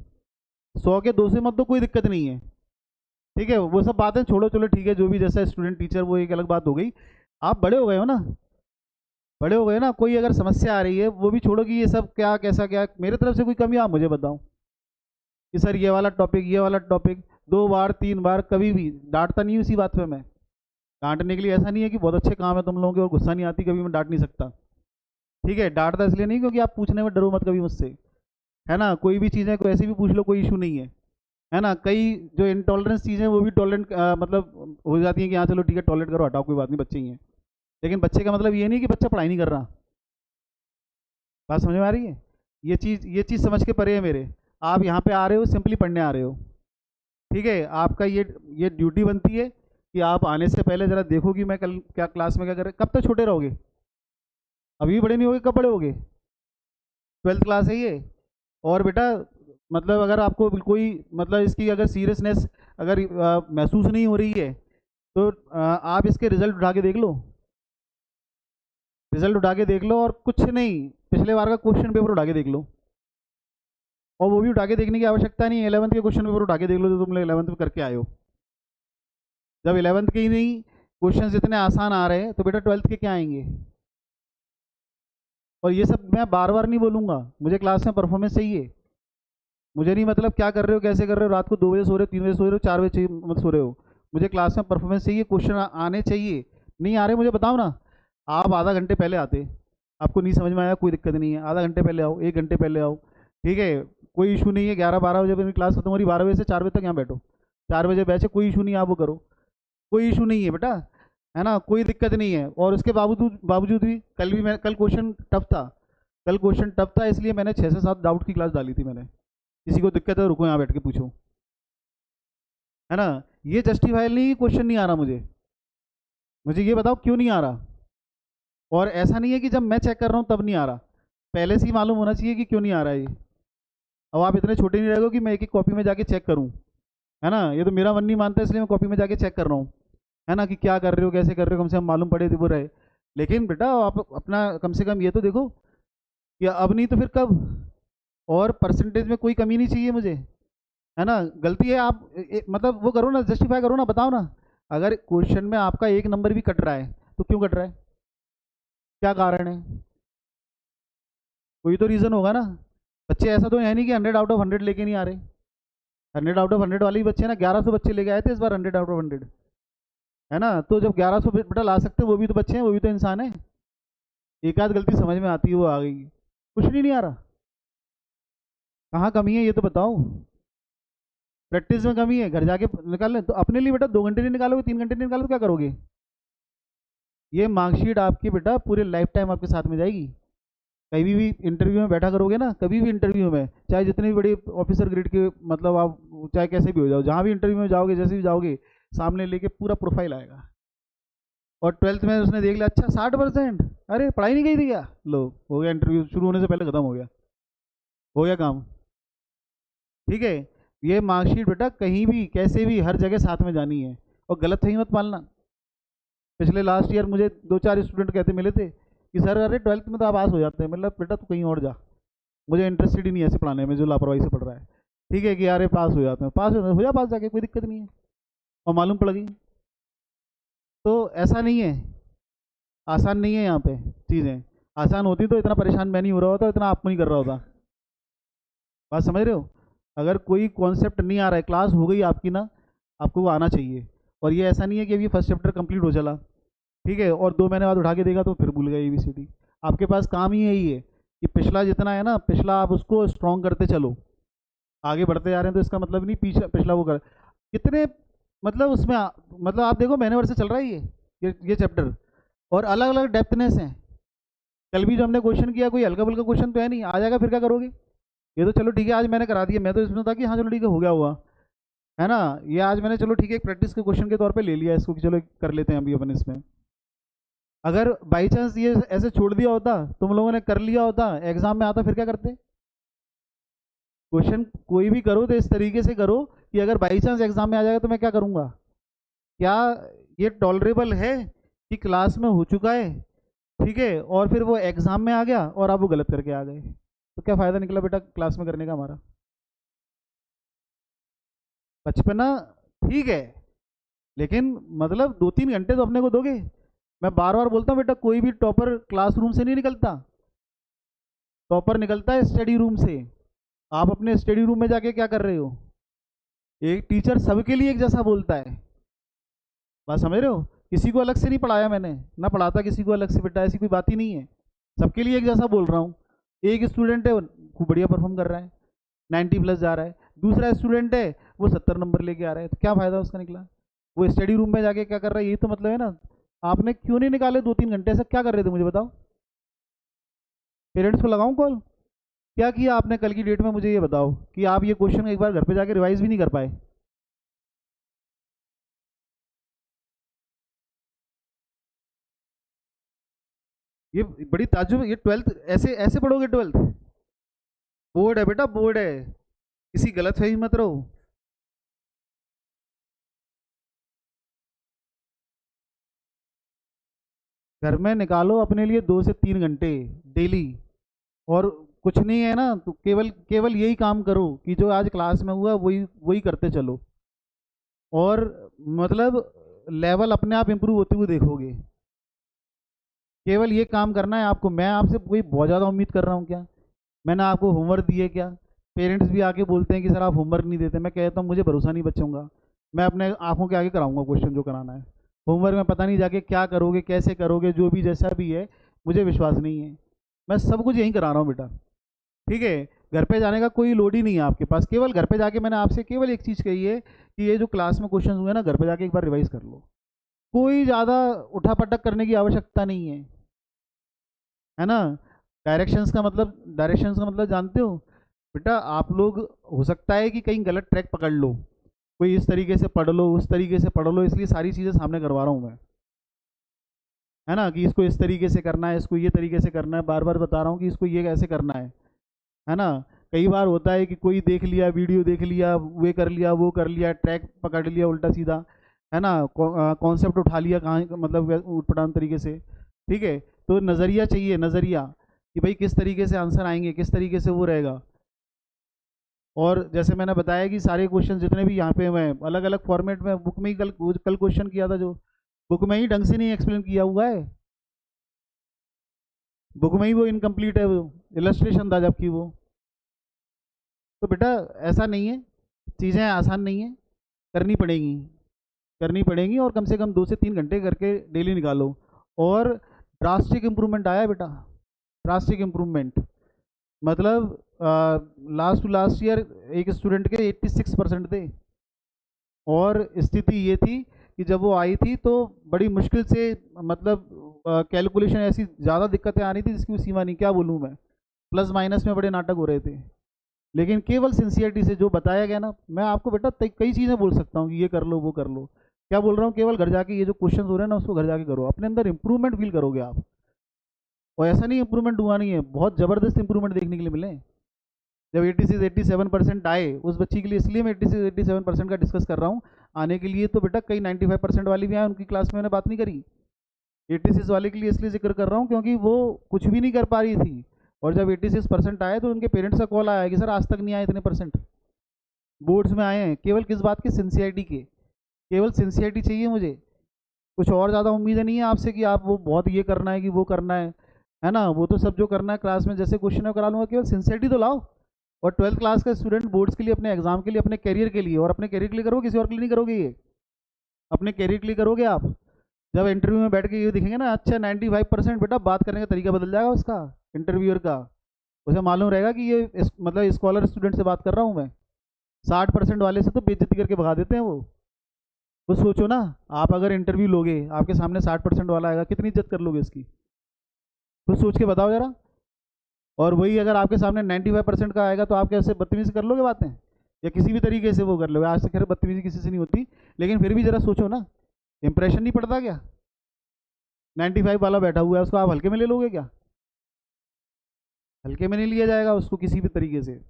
[SPEAKER 1] 100 के 2 से मत तो कोई दिक्कत नहीं है, ठीक है। वो सब बातें छोड़ो, चलो ठीक है, जो भी जैसा स्टूडेंट टीचर वो एक अलग बात हो गई। आप बड़े हो गए हो ना, बड़े हो गए ना, कोई अगर समस्या आ रही है वो भी छोड़ो कि ये सब क्या कैसा क्या, मेरे तरफ से कोई कमी आप मुझे बताओ कि सर ये वाला टॉपिक ये वाला टॉपिक 2 बार 3 बार, कभी भी डांटता नहीं हूँ इसी बात पे मैं। डांटने के लिए ऐसा नहीं है कि बहुत अच्छे काम है तुम लोगों के और गुस्सा नहीं आती, कभी मैं डांट नहीं सकता, ठीक है। डांटता इसलिए नहीं क्योंकि आप पूछने में डरो मत कभी मुझसे, है ना। कोई भी चीज़ें को ऐसे भी पूछ लो, कोई इशू नहीं है ना। कई जो इंटॉलरेंस चीज़ें वो भी टॉलरेंट मतलब हो जाती हैं कि हाँ चलो ठीक है टॉलरेट करो, हटाओ कोई बात नहीं, बच्चे ही हैं। लेकिन बच्चे का मतलब ये नहीं कि बच्चा पढ़ाई नहीं कर रहा, बात समझ में आ रही है। ये चीज़ समझ के परे है मेरे। आप यहाँ पे आ रहे हो सिंपली पढ़ने आ रहे हो, ठीक है। आपका ये ड्यूटी बनती है कि आप आने से पहले ज़रा देखो कि मैं कल क्या क्लास में क्या कर रहे। कब तक छोटे रहोगे, अभी बड़े नहीं होगे, कब बड़े होगे, 12th क्लास है ये। और बेटा मतलब अगर आपको कोई मतलब इसकी अगर सीरियसनेस अगर महसूस नहीं हो रही है तो आप इसके रिजल्ट उठा के देख लो, रिजल्ट उठा के देख लो, और कुछ नहीं, पिछले बार का क्वेश्चन पेपर उठा के देख लो, और वो भी उठा के देखने की आवश्यकता नहीं है, 11th के क्वेश्चन पेपर उठा के देख लो जो तुम लोग 11th में करके आए हो। जब 11th के ही नहीं क्वेश्चन इतने आसान आ रहे हैं तो बेटा 12th के क्या आएंगे। और ये सब मैं बार बार नहीं बोलूँगा, मुझे क्लास में परफॉर्मेंस चाहिए। मुझे नहीं मतलब क्या कर रहे हो, कैसे कर रहे हो, रात को 2 बजे सो रहे हो, 3 बजे सो रहे हो, 4 बजे मत सो रहे हो। मुझे क्लास में परफॉर्मेंस चाहिए, क्वेश्चन आने चाहिए। नहीं आ रहे मुझे बताओ ना। आप आधा घंटे पहले आते, आपको नहीं समझ में आया कोई दिक्कत नहीं है, आधा घंटे पहले आओ, 1 घंटे पहले आओ, ठीक है, कोई इशू नहीं है। 11-12 बजे मेरी क्लास खत्म हो रही, 12 बजे से 4 बजे तक यहाँ बैठो, 4 बजे बैठे, कोई इशू नहीं, आप वो करो, कोई इशू नहीं है बेटा, है ना, कोई दिक्कत नहीं है। और उसके बावजूद बावजूद भी कल क्वेश्चन टफ था, कल क्वेश्चन टफ था, इसलिए मैंने 6 से 7 डाउट की क्लास डाली थी मैंने। किसी को दिक्कत है रुको यहाँ बैठ के पूछो, है ना। ये जस्टिफाई नहीं, क्वेश्चन नहीं आ रहा मुझे, मुझे ये बताओ क्यों नहीं आ रहा। और ऐसा नहीं है कि जब मैं चेक कर रहा हूँ तब नहीं आ रहा, पहले से ही मालूम होना चाहिए कि क्यों नहीं आ रहा है ये। अब आप इतने छोटे नहीं रहोगे कि मैं एक एक कॉपी में जाके चेक करूँ, है ना, ये तो मेरा मन नहीं मानता इसलिए मैं कॉपी में जाके चेक कर रहा हूँ, है ना, कि क्या कर रहे हो, कैसे कर रहे हो, कम से कम मालूम पड़े तो वो रहे। लेकिन बेटा आप अपना कम से कम ये तो देखो कि अब नहीं तो फिर कब। और परसेंटेज में कोई कमी नहीं चाहिए मुझे, है ना। गलती है आप मतलब वो करो ना, जस्टिफाई करो ना, बताओ ना। अगर क्वेश्चन में आपका 1 नंबर भी कट रहा है तो क्यों कट रहा है, क्या कारण है, कोई तो रीज़न होगा ना। बच्चे ऐसा तो है नहीं कि 100 आउट ऑफ 100 लेके नहीं आ रहे। 100 आउट ऑफ 100 वाले ही बच्चे ना, 1100 बच्चे लेके आए थे इस बार 100 आउट ऑफ 100, है ना। तो जब 1100 बेटा ला सकते हैं, वो भी तो बच्चे हैं, वो भी तो इंसान है। एक आध गलती समझ में आती है, वो आ गई, कुछ नहीं आ रहा। कहाँ कमी है ये तो बताओ। प्रैक्टिस में कमी है, घर जाके निकाल लें तो अपने लिए बेटा 2 घंटे नहीं निकालोगे, 3 घंटे नहीं निकालोगे तो क्या करोगे। ये मार्कशीट आपकी बेटा पूरे लाइफ टाइम आपके साथ में जाएगी। कभी भी इंटरव्यू में बैठा करोगे ना, कभी भी इंटरव्यू में, चाहे जितने भी बड़े ऑफिसर ग्रेड के मतलब आप चाहे कैसे भी हो जाओ, जहाँ भी इंटरव्यू में जाओगे, जैसे भी जाओगे, सामने लेके पूरा प्रोफाइल आएगा। और 12th में उसने देख लिया, अच्छा 60%, अरे पढ़ाई नहीं गई थी क्या, लो हो गया, इंटरव्यू शुरू होने से पहले खत्म हो गया काम, ठीक है। ये मार्कशीट बेटा कहीं भी कैसे भी हर जगह साथ में जानी है। और गलत फहमी मत पालना। पिछले लास्ट ईयर मुझे 2-4 स्टूडेंट कहते मिले थे कि सर अरे 12th में तो आप पास हो जाते हैं, मतलब बेटा तू कहीं और जा, मुझे इंटरेस्टेड ही नहीं है ऐसे पढ़ाने में जो लापरवाही से पढ़ रहा है, ठीक है, कि यार पास हो जाते हैं, पास हो जा, पास जाके कोई दिक्कत नहीं है, और मालूम पड़ गई। तो ऐसा नहीं है, आसान नहीं है यहाँ पे चीज़ें। आसान होती तो इतना परेशान मैं नहीं हो रहा होता, इतना आप नहीं कर रहा होता। बात समझ रहे हो। अगर कोई कॉन्सेप्ट नहीं आ रहा है, क्लास हो गई आपकी ना, आपको वो आना चाहिए। और ये ऐसा नहीं है कि अभी फर्स्ट चैप्टर कंप्लीट हो चला, ठीक है, और 2 महीने बाद उठा के देगा तो फिर भूल गए ABCD। आपके पास काम ही यही है कि पिछला जितना है ना, पिछला आप उसको स्ट्रॉन्ग करते चलो, आगे बढ़ते जा रहे हैं, तो इसका मतलब नहीं पीछे पिछला वो कर कितने, मतलब उसमें मतलब आप देखो महीने भर से चल रहा है ये चैप्टर, और अलग अलग डेप्थनेस है। कल भी जो हमने क्वेश्चन किया कोई हल्का फुल्का क्वेश्चन तो है नहीं, आ जाएगा फिर क्या करोगे। ये तो चलो ठीक है, आज मैंने करा दिया, मैं तो इसमें था कि हाँ चलो ठीक है हो गया हुआ, है ना। ये आज मैंने चलो ठीक है प्रैक्टिस के क्वेश्चन के तौर पे ले लिया इसको कि चलो कर लेते हैं अभी अपन इसमें। अगर बाई चांस ये ऐसे छोड़ दिया होता, तुम लोगों ने कर लिया होता, एग्जाम में आता, फिर क्या करते। क्वेश्चन कोई भी करो तो इस तरीके से करो कि अगर बाई चांस एग्जाम में आ जाएगा तो मैं क्या करूँगा। क्या ये टॉलरेबल है कि क्लास में हो चुका है, ठीक है, और फिर वो एग्जाम में आ गया और आप वो गलत करके आ गए, तो क्या फ़ायदा निकला बेटा क्लास में करने का हमारा। बचपना ठीक है, लेकिन मतलब 2-3 घंटे तो अपने को दोगे। मैं बार बार बोलता हूँ बेटा, कोई भी टॉपर क्लासरूम से नहीं निकलता, टॉपर निकलता है स्टडी रूम से। आप अपने स्टडी रूम में जाके क्या कर रहे हो। एक टीचर सबके लिए एक जैसा बोलता है, बात समझ रहे हो। किसी को अलग से नहीं पढ़ाया मैंने, ना पढ़ाता किसी को अलग से बेटा, ऐसी कोई बात ही नहीं है, सबके लिए एक जैसा बोल रहा हूँ। एक स्टूडेंट है खूब बढ़िया परफॉर्म कर रहा है, 90+ जा रहा है, दूसरा स्टूडेंट है वो 70 नंबर लेके आ रहा है, तो क्या फ़ायदा उसका निकला। वो स्टडी रूम में जाके क्या कर रहा है, यही तो मतलब है ना। आपने क्यों नहीं निकाले 2-3 घंटे, ऐसा क्या कर रहे थे मुझे बताओ। पेरेंट्स को लगाऊं कॉल, क्या किया आपने कल की डेट में, मुझे ये बताओ कि आप ये क्वेश्चन एक बार घर पे जाके रिवाइज भी नहीं कर पाए। ये बड़ी ताज्जुब, ये 12th ऐसे ऐसे पढ़ोगे 12th। बोर्ड है बेटा, बोर्ड है, किसी गलत फहमी मत रहो। घर में निकालो अपने लिए 2 से 3 घंटे डेली, और कुछ नहीं है ना तो केवल केवल यही काम करो कि जो आज क्लास में हुआ वही वही करते चलो, और मतलब लेवल अपने आप इम्प्रूव होते हुए देखोगे। केवल ये काम करना है आपको। मैं आपसे कोई बहुत ज़्यादा उम्मीद कर रहा हूँ क्या? मैंने आपको होमवर्क दिए क्या? पेरेंट्स भी आके बोलते हैं कि सर आप होमवर्क नहीं देते। मैं कहता हूँ मुझे भरोसा नहीं बच्चों का, मैं अपने आंखों के आगे कराऊंगा क्वेश्चन जो कराना है। होमवर्क में पता नहीं जाके क्या करोगे, कैसे करोगे, जो भी जैसा भी है, मुझे विश्वास नहीं है। मैं सब कुछ यहीं करा रहा हूँ बेटा, ठीक है? घर पे जाने का कोई लोड ही नहीं है आपके पास। केवल घर पे जाके मैंने आपसे केवल एक चीज़ कही है कि ये जो क्लास में क्वेश्चन हुए ना, घर पे जाके एक बार रिवाइज कर लो। कोई ज़्यादा उठापटक करने की आवश्यकता नहीं है ना? डायरेक्शंस का मतलब जानते हो बेटा? आप लोग, हो सकता है कि कहीं गलत ट्रैक पकड़ लो, कोई इस तरीके से पढ़ लो, उस तरीके से पढ़ लो, इसलिए सारी चीज़ें सामने करवा रहा हूँ मैं, है ना? कि इसको इस तरीके से करना है, इसको ये तरीके से करना है, बार बार बता रहा हूँ कि इसको ये कैसे करना है ना? कई बार होता है कि कोई देख लिया, वीडियो देख लिया, वे कर लिया, वो कर लिया, ट्रैक पकड़ लिया उल्टा सीधा, है ना? कॉन्सेप्ट उठा लिया कहाँ, मतलब उटपटांग तरीके से, ठीक है? तो नज़रिया चाहिए, नज़रिया, कि भाई किस तरीके से आंसर आएंगे, किस तरीके से वो रहेगा। और जैसे मैंने बताया कि सारे क्वेश्चन जितने भी यहाँ पे मैं अलग अलग फॉर्मेट में बुक में ही कल कल क्वेश्चन किया था, जो बुक में ही ढंग से नहीं एक्सप्लेन किया हुआ है, बुक में ही वो इनकम्प्लीट है, वो इलस्ट्रेशन था जबकि वो। तो बेटा ऐसा नहीं है, चीज़ें आसान नहीं है, करनी पड़ेंगी, करनी पड़ेंगी, और कम से कम 2 से 3 घंटे करके डेली निकालो। और ड्रास्टिक इम्प्रूवमेंट आया है बेटा, ड्रास्टिक इम्प्रूवमेंट। मतलब लास्ट टू लास्ट ईयर एक स्टूडेंट के 86% थे, और स्थिति ये थी कि जब वो आई थी तो बड़ी मुश्किल से, मतलब कैलकुलेशन ऐसी ज़्यादा दिक्कतें आ रही थी जिसकी सीमा नहीं, क्या बोलूँ मैं, प्लस माइनस में बड़े नाटक हो रहे थे। लेकिन केवल सिंसियरिटी से जो बताया गया ना, मैं आपको बेटा कई चीज़ें बोल सकता हूँ कि ये कर लो, वो कर लो, क्या बोल रहा हूँ, केवल घर जाके ये जो क्वेश्चन हो रहे हैं ना उसको घर जाके करो, अपने अंदर इंप्रूवमेंट फील करोगे आप। और ऐसा नहीं इंप्रूवमेंट हुआ नहीं है, बहुत ज़बरदस्त इंप्रूवमेंट देखने के लिए मिले। जब 86-87% आए उस बच्ची के लिए, इसलिए मैं 86-87% का डिस्कस कर रहा हूँ। आने के लिए तो बेटा कई 95% वाली भी आए, उनकी क्लास में मैंने बात नहीं करी। 86 वाले के लिए इसलिए जिक्र कर रहा हूँ क्योंकि वो कुछ भी नहीं कर पा रही थी, और जब 86% आए तो उनके पेरेंट्स का कॉल आया कि सर आज तक नहीं आए इतने परसेंट, बोर्ड्स में आए हैं। केवल किस बात के? सिंसियरिटी के, केवल सिंसियरिटी चाहिए मुझे, कुछ और ज़्यादा उम्मीदें नहीं है आपसे कि आप वो बहुत ये करना है कि वो करना है ना? वो तो सब जो करना है क्लास में जैसे क्वेश्चन है करा लूँगा, केवल सिंसियरिटी तो लाओ। और 12th क्लास का स्टूडेंट बोर्ड्स के लिए, अपने एग्जाम के लिए, अपने करियर के लिए, और अपने करियर के लिए करोगे, किसी और के लिए नहीं करोगे, ये अपने करियर के लिए करोगे आप। जब इंटरव्यू में बैठ के ये दिखेंगे ना, अच्छा 95%, बेटा बात करने का तरीका बदल जाएगा उसका, इंटरव्यूअर का। उसे मालूम रहेगा कि ये मतलब स्कॉलर स्टूडेंट से बात कर रहा हूँ मैं। 60% वाले से तो बेइज्जती करके भगा देते हैं वो सोचो ना, आप अगर इंटरव्यू लोगे, आपके सामने 60% वाला आएगा, कितनी इज्जत कर लोगे इसकी? तो सोच के बताओ जरा। और वही अगर आपके सामने 95% का आएगा तो आप कैसे बदतमीजी कर लोगे बातें, या किसी भी तरीके से वो कर लोगे? आज तक खैर बदतमीजी किसी से नहीं होती, लेकिन फिर भी जरा सोचो ना, इंप्रेशन नहीं पड़ता क्या? 95 वाला बैठा हुआ है, उसको आप हल्के में ले लोगे क्या? हल्के में नहीं लिया जाएगा उसको किसी भी तरीके से,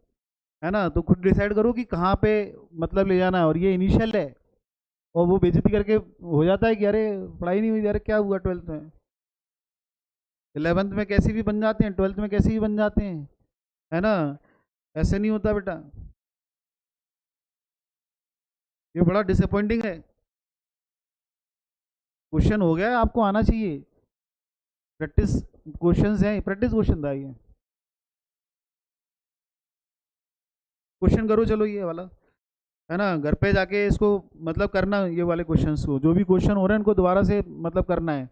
[SPEAKER 1] है ना? तो खुद डिसाइड करो कि कहाँ पे मतलब ले जाना है। और ये इनिशियल है, और वो बेइज्जती करके हो जाता है कि अरे पढ़ाई नहीं हुई, अरे क्या हुआ 12th में, 11th में कैसे भी बन जाते हैं, 12th में कैसे भी बन जाते हैं, है ना? ऐसे नहीं होता बेटा, ये बड़ा डिसअपॉइंटिंग है। क्वेश्चन हो गया है, आपको आना चाहिए, प्रैक्टिस क्वेश्चंस हैं, प्रैक्टिस क्वेश्चन था ये, क्वेश्चन करो चलो ये वाला, है ना? घर पे जाके इसको मतलब करना, ये वाले क्वेश्चंस को, जो भी क्वेश्चन हो रहे हैं इनको दोबारा से मतलब करना है।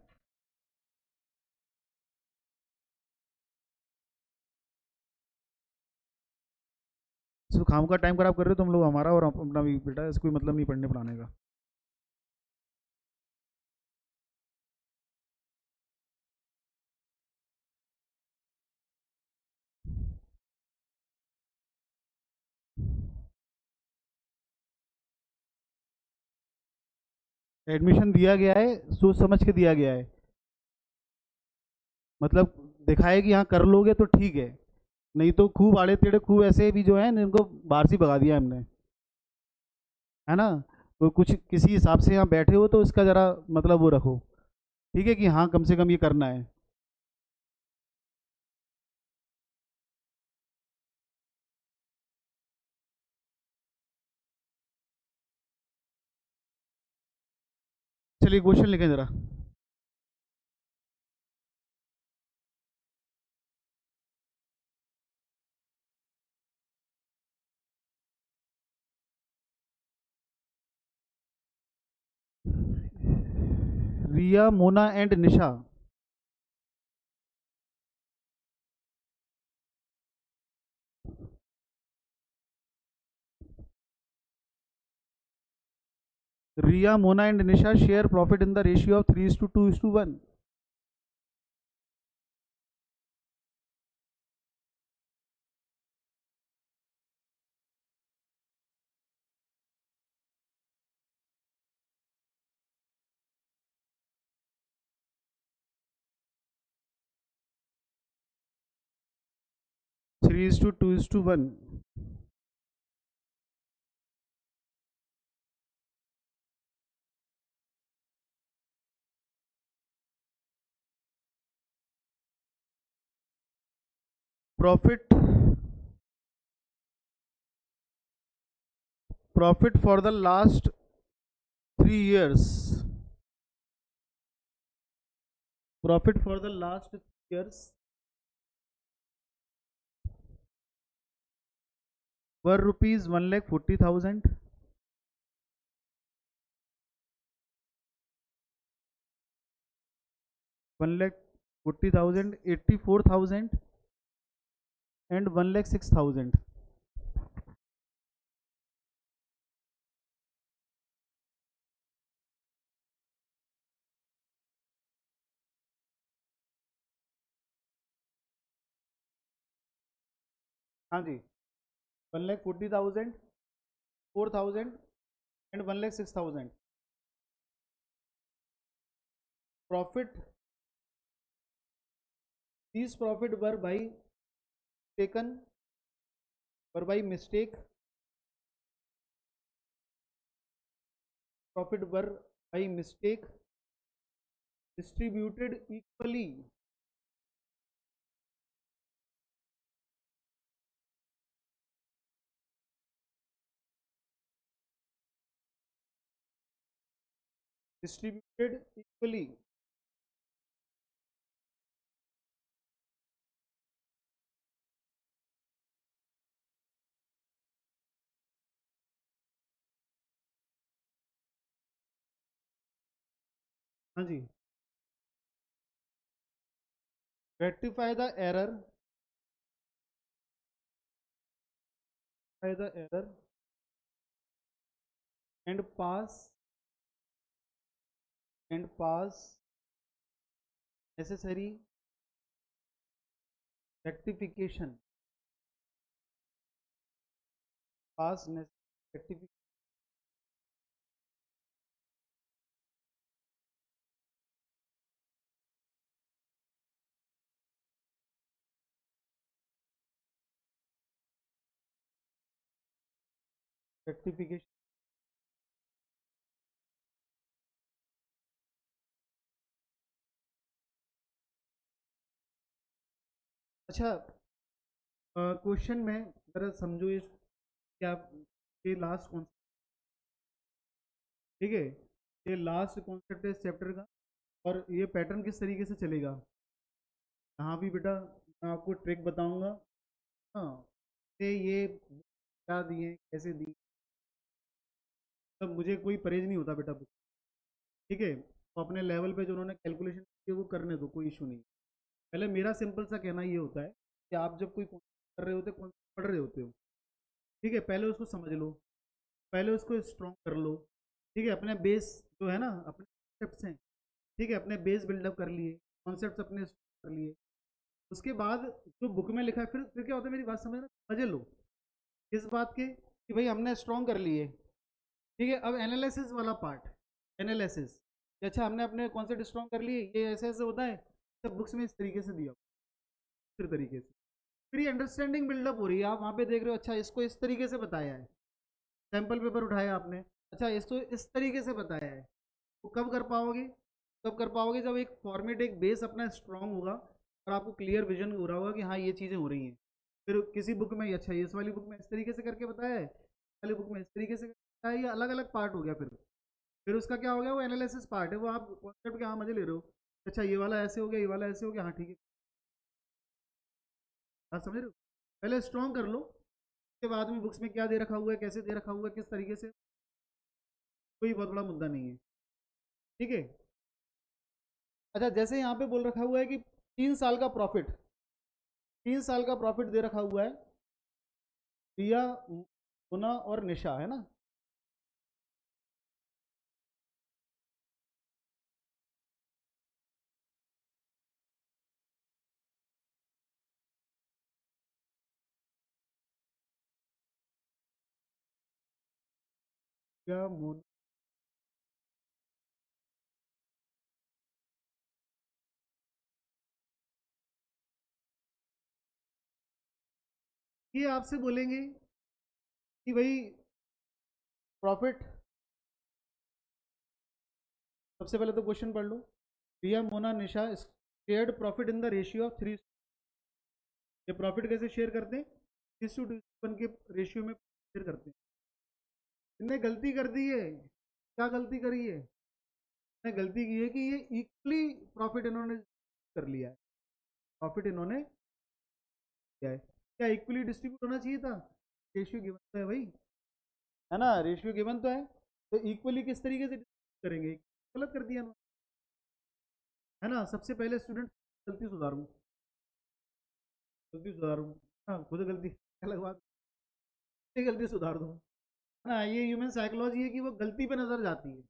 [SPEAKER 1] सिर्फ खाम का टाइम खराब कर रहे हो तुम लोग हमारा और अपना भी बेटा, इसको कोई मतलब नहीं पढ़ने पढ़ाने का। एडमिशन दिया गया है, सोच समझ के दिया गया है, मतलब दिखाए कि हाँ कर लोगे तो ठीक है, नहीं तो खूब आड़े टेढ़े खूब ऐसे भी जो है इनको बाहर से भगा दिया हमने, है ना? तो कुछ किसी हिसाब से यहाँ बैठे हो तो इसका ज़रा मतलब वो रखो। ठीक है कि हाँ कम से कम ये करना है। चलिए क्वेश्चन लिखें जरा। Riya, Mona and Nisha. Riya, Mona and Nisha share profit in the ratio of 3:2:1। Three is to 1। Profit profit for the last 3 years। Profit for the last 3 years were rupees 1,40,000, 1,40,000, 84,000 and 1,06,000। हाँ जी, 1,40,000, 4,000 and 1,06,000। Profit, these profit were by taken, were by mistake, profit were by mistake distributed equally, distributed equally। हाँ जी, rectify the error, rectify the error and pass necessary rectification, pass necessary rectification। अच्छा, क्वेश्चन में जरा समझो इस क्या, ये लास्ट कौन, ठीक है, ये लास्ट कॉन्सेप्ट है इस चैप्टर का। और ये पैटर्न किस तरीके से चलेगा, यहाँ भी बेटा मैं आपको ट्रिक बताऊंगा। हाँ, ये क्या दिए कैसे दिए, तब मुझे कोई परहेज नहीं होता बेटा। ठीक है, तो अपने लेवल पे जो उन्होंने कैलकुलेशन की है वो करने दो, कोई इशू नहीं। पहले मेरा सिंपल सा कहना ये होता है कि आप जब कोई कर रहे होते हो, पढ़ रहे होते हो, ठीक है, पहले उसको समझ लो, पहले उसको स्ट्रॉन्ग कर लो। ठीक है, अपने बेस जो है ना, अपने कॉन्सेप्ट हैं, ठीक है, अपने बेस बिल्डअप कर लिए, कॉन्सेप्ट अपने कर लिए। उसके बाद जो बुक में लिखा है, फिर क्या होता है, मेरी बात समझना, समझ लो इस बात के कि भाई हमने स्ट्रॉन्ग कर लिए। ठीक है, अब एनालिसिस वाला पार्ट, एनालिसिस, अच्छा हमने अपने कॉन्सेप्ट स्ट्रॉन्ग कर लिए, ये ऐसे ऐसे होता है, सब बुक्स में इस तरीके से दिया, फिर तरीके से फिर ये अंडरस्टैंडिंग बिल्डअप हो रही है। आप वहाँ पे देख रहे हो, अच्छा इसको इस तरीके से बताया है, सैंपल पेपर उठाया आपने, अच्छा इसको इस तरीके से बताया है, वो कब कर पाओगे, कब कर पाओगे? जब एक फॉर्मेट, एक बेस अपना स्ट्रांग होगा और आपको क्लियर विजन हो रहा होगा कि हाँ ये चीज़ें हो रही हैं। फिर किसी बुक में अच्छा इस वाली बुक में इस तरीके से करके बताया है, वाली बुक में इस तरीके से बताया, ये अलग अलग पार्ट हो गया। फिर उसका क्या हो गया? वो एनालिसिस पार्ट है, वो आप कॉन्सेप्ट के हाँ मजे ले रहे हो, अच्छा ये वाला ऐसे हो गया, ये वाला ऐसे हो गया, हाँ ठीक है, बात समझ रहे हो? पहले स्ट्रॉन्ग कर लो, उसके बाद में बुक्स में क्या दे रखा हुआ है, कैसे दे रखा हुआ है, किस तरीके से, कोई बहुत बड़ा मुद्दा नहीं है। ठीक है। अच्छा, जैसे यहाँ पे बोल रखा हुआ है कि 3 साल का प्रॉफिट, 3 साल का प्रॉफिट दे रखा हुआ है रिया, मुना और निशा, है ना? रिया, मुना, ये आपसे बोलेंगे कि भाई प्रॉफिट, सबसे पहले तो क्वेश्चन पढ़ लो। Riya, Mona, Nisha shared profit in the ratio of 3। ये प्रॉफिट कैसे शेयर करते हैं? 3:1 के रेशियो में शेयर करते हैं। इनने गलती कर दी है। क्या गलती करी है? इन्होंने गलती की है कि ये इक्वली प्रॉफिट इन्होंने कर लिया है। प्रॉफिट इन्होंने किया है, क्या इक्वली डिस्ट्रीब्यूट होना चाहिए था? रेशियो गिवन तो है भाई, है ना? रेशियो गिवन तो है, तो इक्वली किस तरीके से distribute करेंगे? गलत कर दिया इन्होंने, है ना? सबसे पहले स्टूडेंट गलती सुधारूं, गलती सुधारूं, हाँ खुद गलती अलग बात, ये गलती सुधार दूं, है ना? ये ह्यूमन साइकोलॉजी है कि वो गलती पे नजर जाती है।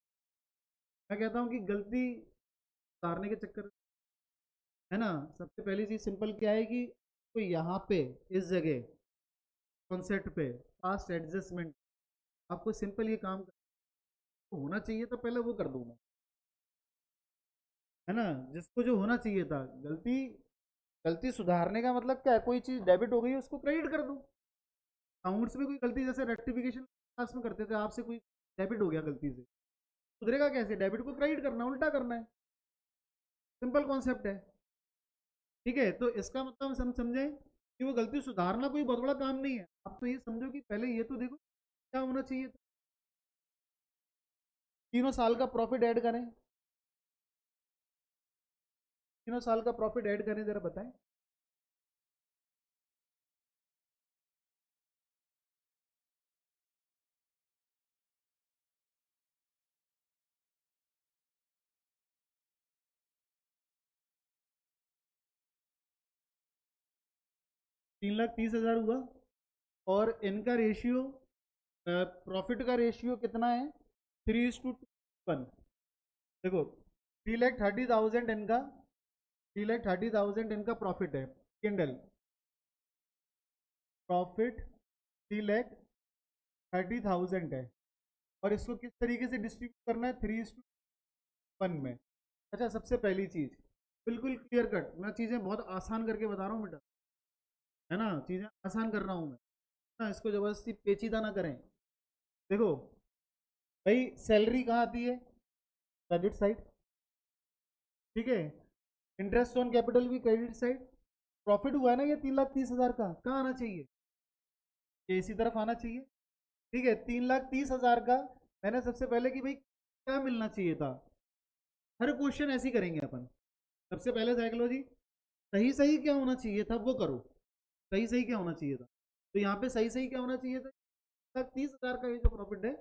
[SPEAKER 1] मैं कहता हूँ कि गलती सुधारने के चक्कर, है ना? सबसे पहली चीज सिंपल क्या है कि तो यहाँ पे इस जगह कॉन्सेप्ट पे फास्ट एडजस्टमेंट, आपको सिंपल ये काम होना चाहिए तो पहले वो कर दूंगा, है ना? जिसको जो होना चाहिए था, गलती, गलती सुधारने का मतलब क्या है? कोई चीज डेबिट हो गई उसको क्रेडिट कर दूं। अकाउंट्स में कोई गलती, जैसे रेक्टिफिकेशन क्लास में करते थे, आपसे कोई डेबिट हो गया गलती से, सुधरेगा कैसे? डेबिट को क्रेडिट करना, उल्टा करना है, सिंपल कॉन्सेप्ट है। ठीक है, तो इसका मतलब हम समझें कि वो गलती सुधारना कोई बहुत बड़ा काम नहीं है। आप तो ये समझो कि पहले ये तो देखो क्या होना चाहिए था। 3 साल का प्रॉफिट ऐड करें, 3 साल का प्रॉफिट ऐड करें, जरा बताएं। 3,30,000 हुआ, और इनका रेशियो, प्रॉफिट का रेशियो कितना है? 3:1। देखो, 3,30,000 इनका, 3,30,000 इनका प्रॉफिट है, किंडल प्रॉफिट 3,30,000 है, और इसको किस तरीके से डिस्ट्रीब्यूट करना है? 3:1 में। अच्छा, सबसे पहली चीज बिल्कुल क्लियर कट, मैं चीजें बहुत आसान करके बता रहा हूँ बेटा, है ना? चीजें आसान कर रहा हूँ मैं, ना इसको जबरदस्ती पेचीदा ना करें। देखो भाई, सैलरी कहाँ आती है? क्रेडिट साइड, ठीक है। इंटरेस्ट ऑन कैपिटल भी क्रेडिट साइड। प्रॉफिट हुआ है ना ये 3,30,000 का, कहाँ आना चाहिए? ये इसी तरफ आना चाहिए। ठीक है, 3,30,000 का मैंने सबसे पहले कि भाई क्या मिलना चाहिए था, हर क्वेश्चन ऐसे ही करेंगे अपन। सबसे पहले साइकोलॉजी, सही सही क्या होना चाहिए था वो करो, सही सही क्या होना चाहिए था, तो यहाँ पे सही सही क्या होना चाहिए था? 1,30,000 का ये जो प्रॉफिट है,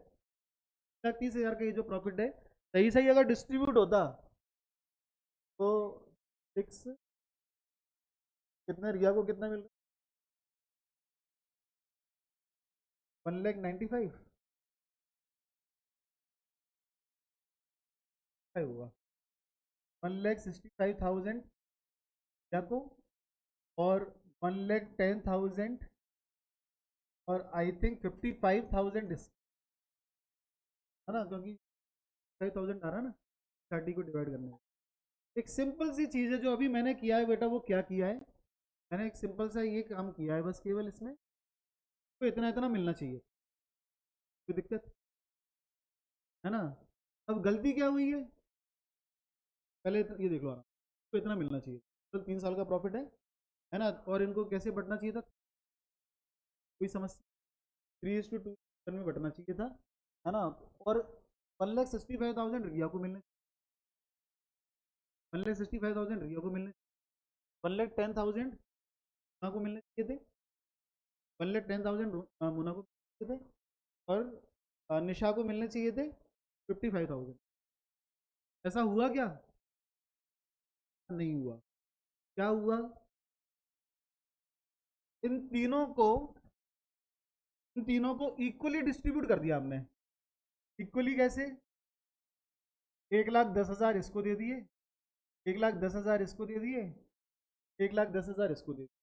[SPEAKER 1] 1,30,000 का ये जो प्रॉफिट है, सही सही अगर डिस्ट्रीब्यूट होता तो 6, कितना रिया को कितना मिल रहा है? 1,95,000 हुआ, 1,65,000 रिया को, और 1,10,000, और आई थिंक 55,000, है ना? क्योंकि 5,000 आ रहा है ना 30 को डिवाइड करने में। एक सिंपल सी चीज़ है जो अभी मैंने किया है बेटा, वो क्या किया है? मैंने एक सिंपल सा ये काम किया है बस, केवल इसमें तो इतना इतना मिलना चाहिए, कोई दिक्कत, है ना? अब गलती क्या हुई है? पहले ये देख लो आराम, तो इतना मिलना चाहिए, तो 3 साल का प्रॉफिट है ना। और इनको कैसे बढ़ना चाहिए था, कोई समस्या, 3:2 में बढ़ना चाहिए था, है ना। और 1,65,000 रिया को मिलने, 1,65,000 रिया को मिलने, 1,10,000 को मिलने चाहिए थे, 1,10,000 मुना को मिलने चाहिए थे, और निशा को मिलने चाहिए थे 55,000। ऐसा हुआ क्या, नहीं हुआ। क्या हुआ, इन तीनों को इन तीनों को इक्वली डिस्ट्रीब्यूट कर दिया हमने। इक्वली कैसे, 1,10,000 इसको दे दिए, 1,10,000 इसको दे दिए, 1,10,000 इसको दे दिए।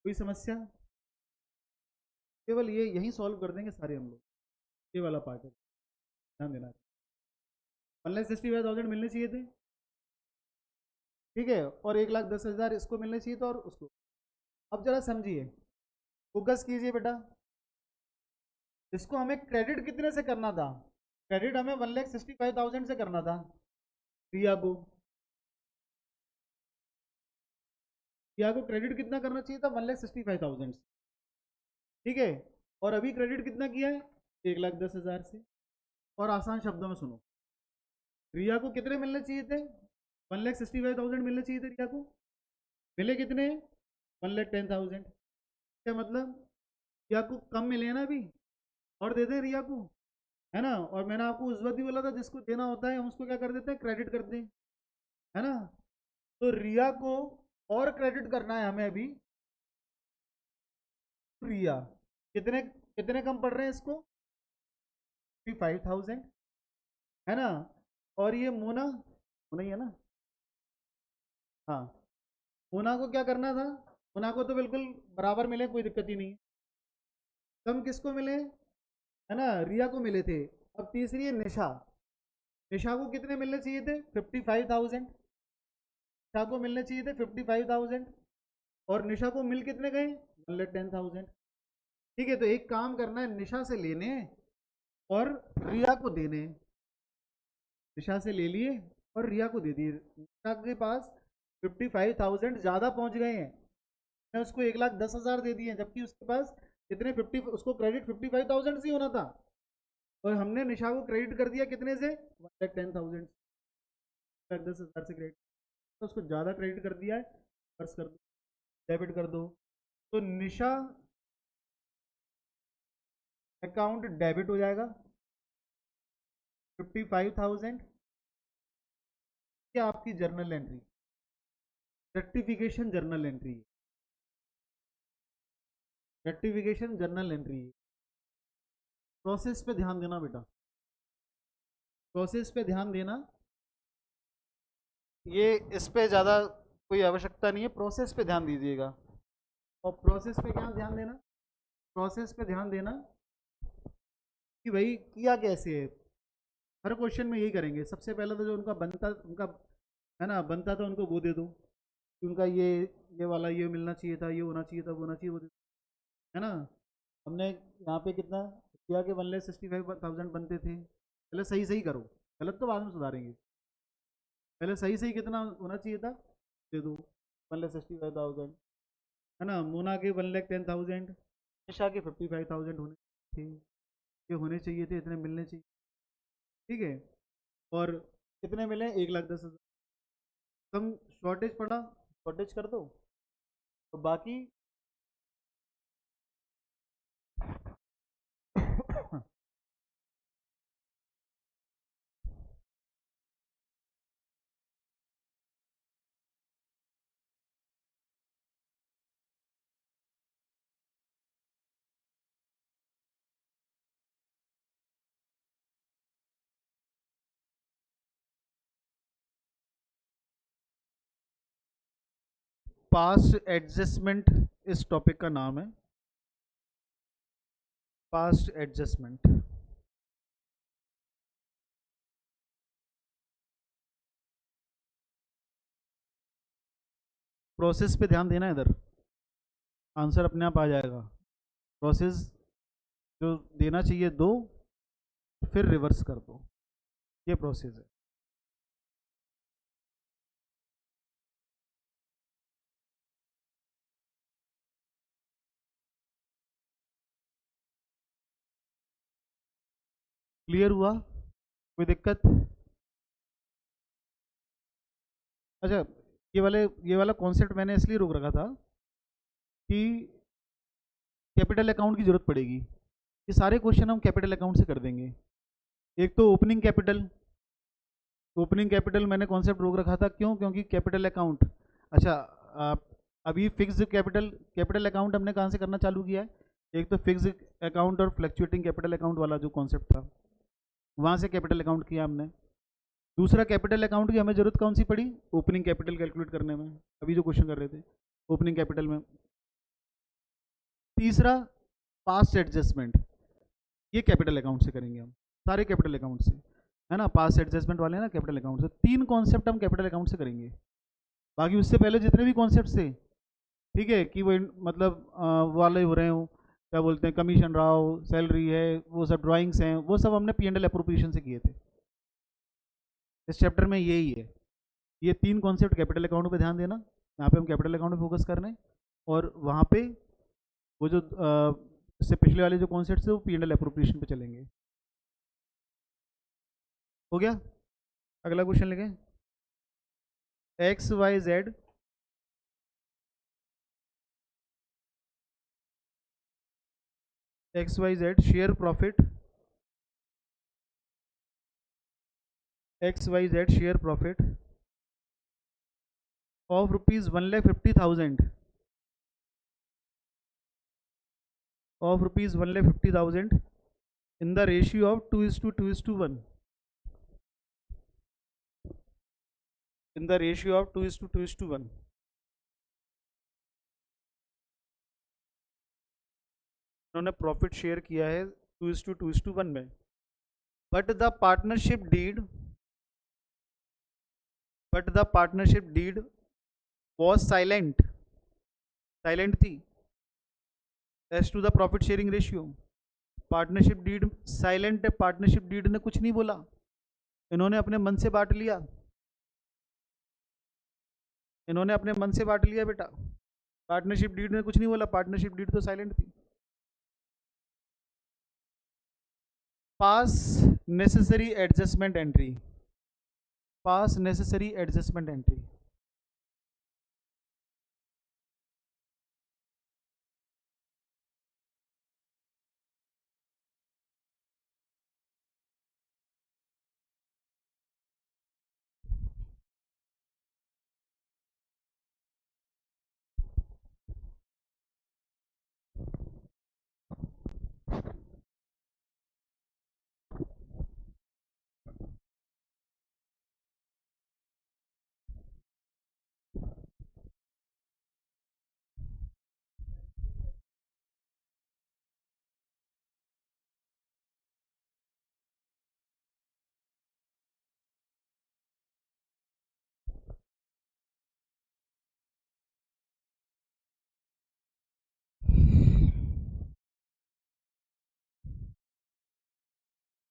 [SPEAKER 1] कोई समस्या, केवल ये यही सॉल्व कर देंगे सारे हम लोग, ये वाला पार्ट है, ध्यान देना। 1,65,000 मिलने चाहिए थे, ठीक है, और 1,10,000 इसको मिलने चाहिए था और उसको। अब जरा समझिए, फोकस कीजिए बेटा, इसको हमें क्रेडिट कितने से करना था, क्रेडिट हमें 1,65,000 से करना था रिया को, रिया को क्रेडिट कितना करना चाहिए था, 1,65,000 से, ठीक है। और अभी क्रेडिट कितना किया है, 1,10,000 से। और आसान शब्दों में सुनो, रिया को कितने मिलने चाहिए थे, 1,65,000 मिलने चाहिए थे रिया को, मिले कितने, 1,10,000। क्या मतलब, रिया को कम मिले ना अभी, और दे दें रिया को, है ना। और मैंने आपको उस वक्त भी बोला था, जिसको देना होता है हम उसको क्या कर देते हैं, क्रेडिट करते हैं, है ना। तो रिया को और क्रेडिट करना है हमें अभी, रिया कितने कितने कम पड़ रहे हैं इसको, 55,000, है ना। और ये मोना, मोना ही है ना, हाँ। मोना को क्या करना था, मोना को तो बिल्कुल बराबर मिले, कोई दिक्कत ही नहीं है। कम किसको मिले, है ना, रिया को मिले थे। अब तीसरी है निशा, निशा को कितने मिलने चाहिए थे, 55,000, निशा को मिलने चाहिए थे 55,000, और निशा को मिल कितने गए, 1,10,000। ठीक है, तो एक काम करना है, निशा से लेने और रिया को देने, निशा से ले लिए और रिया को दे दिए। निशा के पास 55,000 ज़्यादा पहुंच गए हैं, मैंने उसको 1,10,000 दे दिए, जबकि उसके पास कितने 50, उसको क्रेडिट 55,000 से ही होना था, और हमने निशा को क्रेडिट कर दिया कितने से, 1,10,000, 1,10,000 से क्रेडिट, तो उसको ज़्यादा क्रेडिट कर दिया है, खर्च कर दो, डेबिट कर दो। तो निशा अकाउंट डेबिट हो जाएगा 55,000, क्या आपकी journal entry, rectification journal entry, rectification journal entry. Process पे ध्यान देना बेटा, प्रोसेस पे ध्यान देना, ये इस पे ज़्यादा कोई आवश्यकता नहीं है, प्रोसेस पे ध्यान दीजिएगा। और प्रोसेस पे क्या ध्यान देना, प्रोसेस पे ध्यान देना कि भाई किया कैसे है। हर क्वेश्चन में यही करेंगे, सबसे पहले तो जो उनका बनता, उनका है ना बनता था, उनको वो दे दो कि उनका ये वाला ये मिलना चाहिए था, ये होना चाहिए था, वो होना चाहिए, वो है ना। हमने यहाँ पे कितना किया कि 1,65,000 बनते थे, पहले सही सही करो, गलत तो बाद में सुधारेंगे, पहले सही सही कितना होना चाहिए था, दे दो 1,65,000, है ना। मोना के 1,10,000, निशा के 55,000 होने थे, ये होने चाहिए थे, इतने मिलने चाहिए, ठीक है। और कितने मिले, 1,10,000। कम शॉर्टेज पड़ा, शॉर्टेज कर दो, तो बाकी पास्ट एडजस्टमेंट इस टॉपिक का नाम है, पास्ट एडजस्टमेंट। प्रोसेस पे ध्यान देना, इधर आंसर अपने आप आ जाएगा। प्रोसेस जो देना चाहिए दो, फिर रिवर्स कर दो, ये प्रोसेस है। क्लियर हुआ? कोई दिक्कत? अच्छा, ये वाला कॉन्सेप्ट मैंने इसलिए रोक रखा था कि कैपिटल अकाउंट की जरूरत पड़ेगी। ये सारे क्वेश्चन हम कैपिटल अकाउंट से कर देंगे। एक तो ओपनिंग कैपिटल मैंने कॉन्सेप्ट रोक रखा था, क्यों? क्योंकि कैपिटल अकाउंट, अच्छा, आप अभी फिक्स्ड कैपिटल अकाउंट हमने कहाँ से करना चालू किया है? एक तो फिक्स्ड अकाउंट और फ्लक्चुएटिंग कैपिटल अकाउंट वाला जो कॉन्सेप्ट था, वहाँ से कैपिटल अकाउंट किया हमने। दूसरा, कैपिटल अकाउंट की हमें जरूरत कौन सी पड़ी? ओपनिंग कैपिटल कैलकुलेट करने में, अभी जो क्वेश्चन कर रहे थे ओपनिंग कैपिटल में। तीसरा, पास्ट एडजस्टमेंट, ये कैपिटल अकाउंट से करेंगे हम, सारे कैपिटल अकाउंट से, है ना। पास्ट एडजस्टमेंट वाले ना कैपिटल अकाउंट से, तीन कॉन्सेप्ट हम कैपिटल अकाउंट से करेंगे। बाकी उससे पहले जितने भी कॉन्सेप्ट थे, ठीक है, कि वो मतलब वाले हो रहे हो, क्या बोलते हैं, कमीशन रहा हो, सैलरी है, वो सब ड्राइंग्स हैं, वो सब हमने P&L अप्रोप्रिएशन से किए थे। इस चैप्टर में यही है, ये तीन कॉन्सेप्ट कैपिटल अकाउंट पे ध्यान देना, यहाँ पे हम कैपिटल अकाउंट पे फोकस कर रहे हैं, और वहाँ पे वो जो इससे पिछले वाले जो कॉन्सेप्ट थे वो P&L अप्रोप्रिएशन पे चलेंगे। हो गया? अगला क्वेश्चन लिखें। XYZ share profit, XYZ share profit of ₹1,50,000 in the ratio of 2:2:1, in the ratio of 2:2:1। उन्होंने प्रॉफिट शेयर किया है 2:2:1 में, but the partnership deed was silent थी as to the profit sharing ratio. Partnership deed silent है, पार्टनरशिप डीड ने कुछ नहीं बोला, इन्होंने अपने मन से बांट लिया, इन्होंने अपने मन से बांट लिया बेटा। पार्टनरशिप डीड ने कुछ नहीं बोला, पार्टनरशिप डीड तो साइलेंट थी। पास नेसेसरी एडजस्टमेंट एंट्री, पास नेसेसरी एडजस्टमेंट एंट्री,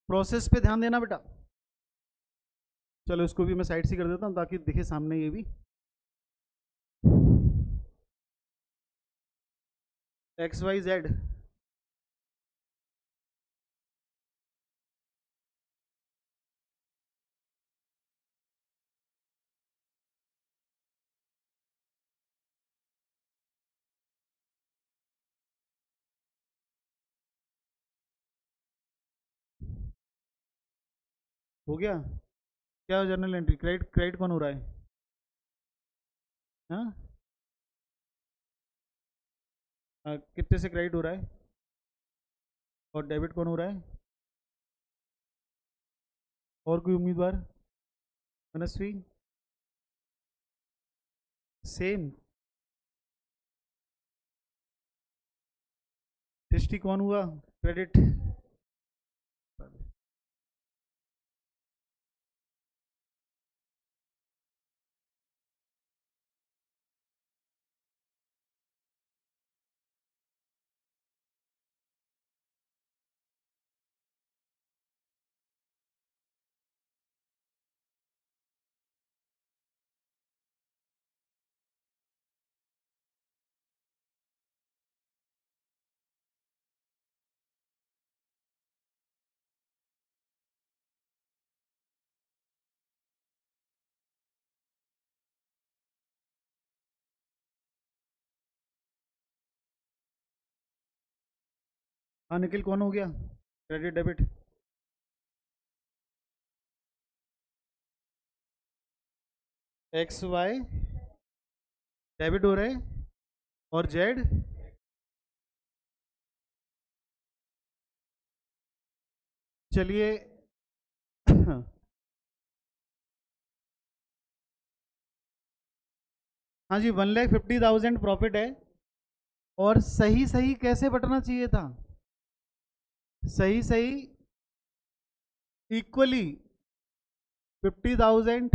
[SPEAKER 1] प्रोसेस पे ध्यान देना बेटा। चलो इसको भी मैं साइड से कर देता हूँ ताकि दिखे सामने ये भी। XYZ हो गया? क्या जर्नल एंट्री, क्रेडिट क्रेडिट कौन हो रहा है? हाँ, कितने से क्रेडिट हो रहा है? और डेबिट कौन हो रहा है? और कोई उम्मीदवार? मनस्वी? सेम। दृष्टि कौन हुआ क्रेडिट? हाँ निखिल, कौन हो गया credit debit? X Y debit हो रहे और जेड चलिए हाँ जी, 1,50,000 प्रॉफिट है। और सही सही कैसे बटना चाहिए था? सही सही इक्वली 50,000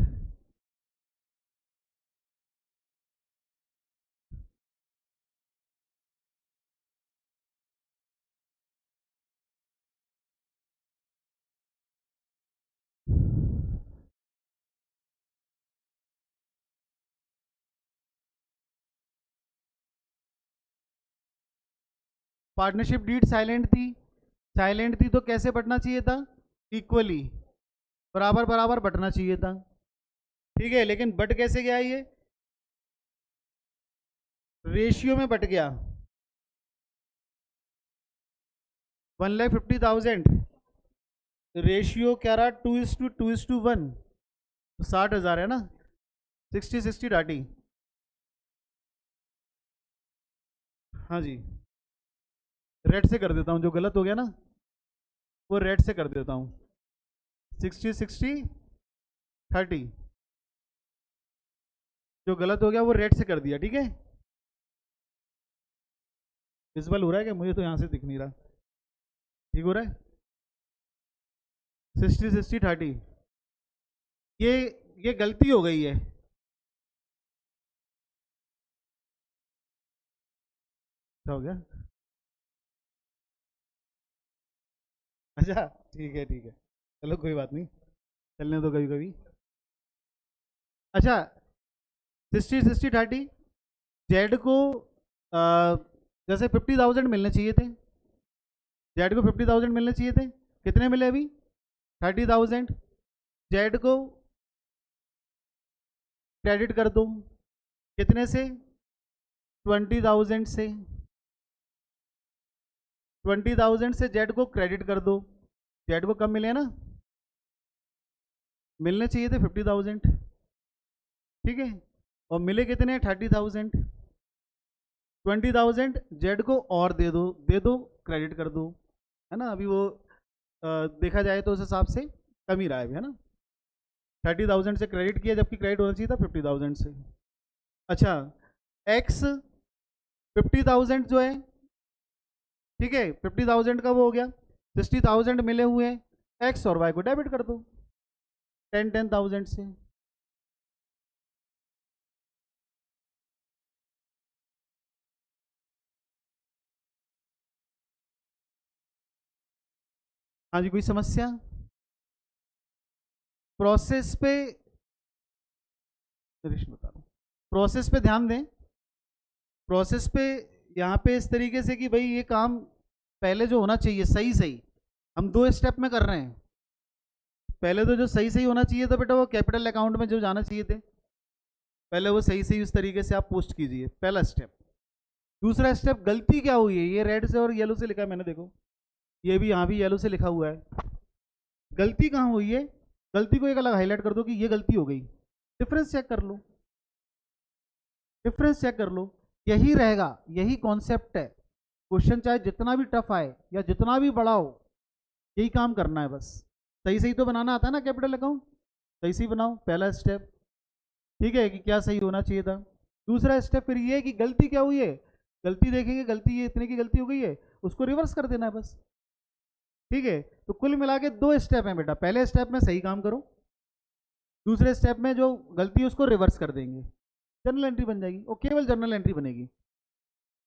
[SPEAKER 1] पार्टनरशिप डीड साइलेंट थी तो कैसे बटना चाहिए था? इक्वली, बराबर बराबर बटना चाहिए था। ठीक है, लेकिन बट कैसे गया? ये रेशियो में बट गया। 1,50,000 रेशियो क्या रहा? 2:2:1, तो 60,000 है ना। 60-60 डाटी। हाँ जी, रेड से कर देता हूँ, जो गलत हो गया ना वो रेड से कर देता हूँ। 60-60-30, जो गलत हो गया वो रेड से कर दिया। ठीक है, विजिबल हो रहा है क्या? मुझे तो यहाँ से दिख नहीं रहा। ठीक हो रहा है? 60-60-30, ये ये गलती हो गई है। क्या हो गया? अच्छा, ठीक है, चलो कोई बात नहीं, चलने दो कभी कभी। अच्छा, 60-60-30, जेड को जैसे 50,000 मिलने चाहिए थे, जेड को 50,000 मिलने चाहिए थे। कितने मिले अभी? 30,000। जेड को क्रेडिट कर दो, कितने से? 20,000 से। 20,000 से जेड को क्रेडिट कर दो। जेड को कब मिले ना? मिलने चाहिए थे 50,000। ठीक है, और मिले कितने? 30,000। 20,000 जेड को और दे दो, क्रेडिट कर दो, है ना। अभी वो देखा जाए तो उस हिसाब से कम ही रहा है, ना। 30,000 से क्रेडिट किया, जबकि क्रेडिट होना चाहिए था 50,000 से। अच्छा, एक्स 50,000 जो है, ठीक है, 50,000 का वो हो गया। 60,000 मिले हुए हैं, एक्स और वाई को डेबिट कर दो 10,000 से। हाँ जी, कोई समस्या? प्रोसेस पे बता रहा हूँ, प्रोसेस पे ध्यान दें। प्रोसेस पे यहाँ पे इस तरीके से कि भाई ये काम पहले जो होना चाहिए सही सही, हम 2 स्टेप में कर रहे हैं। पहले तो जो सही सही होना चाहिए था बेटा, वो कैपिटल अकाउंट में जो जाना चाहिए थे, पहले वो सही सही उस तरीके से आप पोस्ट कीजिए, पहला स्टेप। दूसरा स्टेप, गलती क्या हुई है? ये रेड से और येलो से लिखा है मैंने, देखो ये भी यहाँ भी येलो से लिखा हुआ है। गलती कहाँ हुई है? गलती को एक अलग हाईलाइट कर दो कि ये गलती हो गई। डिफरेंस चेक कर लो, डिफरेंस चेक कर लो, यही रहेगा, यही कॉन्सेप्ट है। क्वेश्चन चाहे जितना भी टफ आए या जितना भी बड़ा हो, यही काम करना है बस। सही सही तो बनाना आता है ना कैपिटल अकाउंट, सही सही बनाओ, पहला स्टेप। ठीक है, कि क्या सही होना चाहिए था। दूसरा स्टेप फिर ये है कि गलती क्या हुई है, गलती देखेंगे, गलती ये इतने की गलती हो गई है, उसको रिवर्स कर देना है बस। ठीक है, तो कुल मिला के 2 स्टेप हैं बेटा। पहले स्टेप में सही काम करो, दूसरे स्टेप में जो गलती है उसको रिवर्स कर देंगे, जर्नल एंट्री बन जाएगी, और केवल जर्नल एंट्री बनेगी,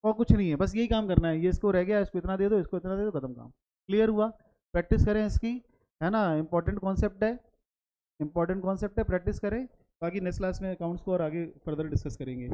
[SPEAKER 1] और कुछ नहीं है। बस यही काम करना है। ये इसको रह गया, इसको इतना दे दो, इसको इतना दे दो, खत्म काम। क्लियर हुआ? प्रैक्टिस करें इसकी, है ना। इंपॉर्टेंट कॉन्सेप्ट है, इंपॉर्टेंट कॉन्सेप्ट है, प्रैक्टिस करें। बाकी नेक्स्ट क्लास में अकाउंट्स को और आगे फर्दर डिस्कस करेंगे।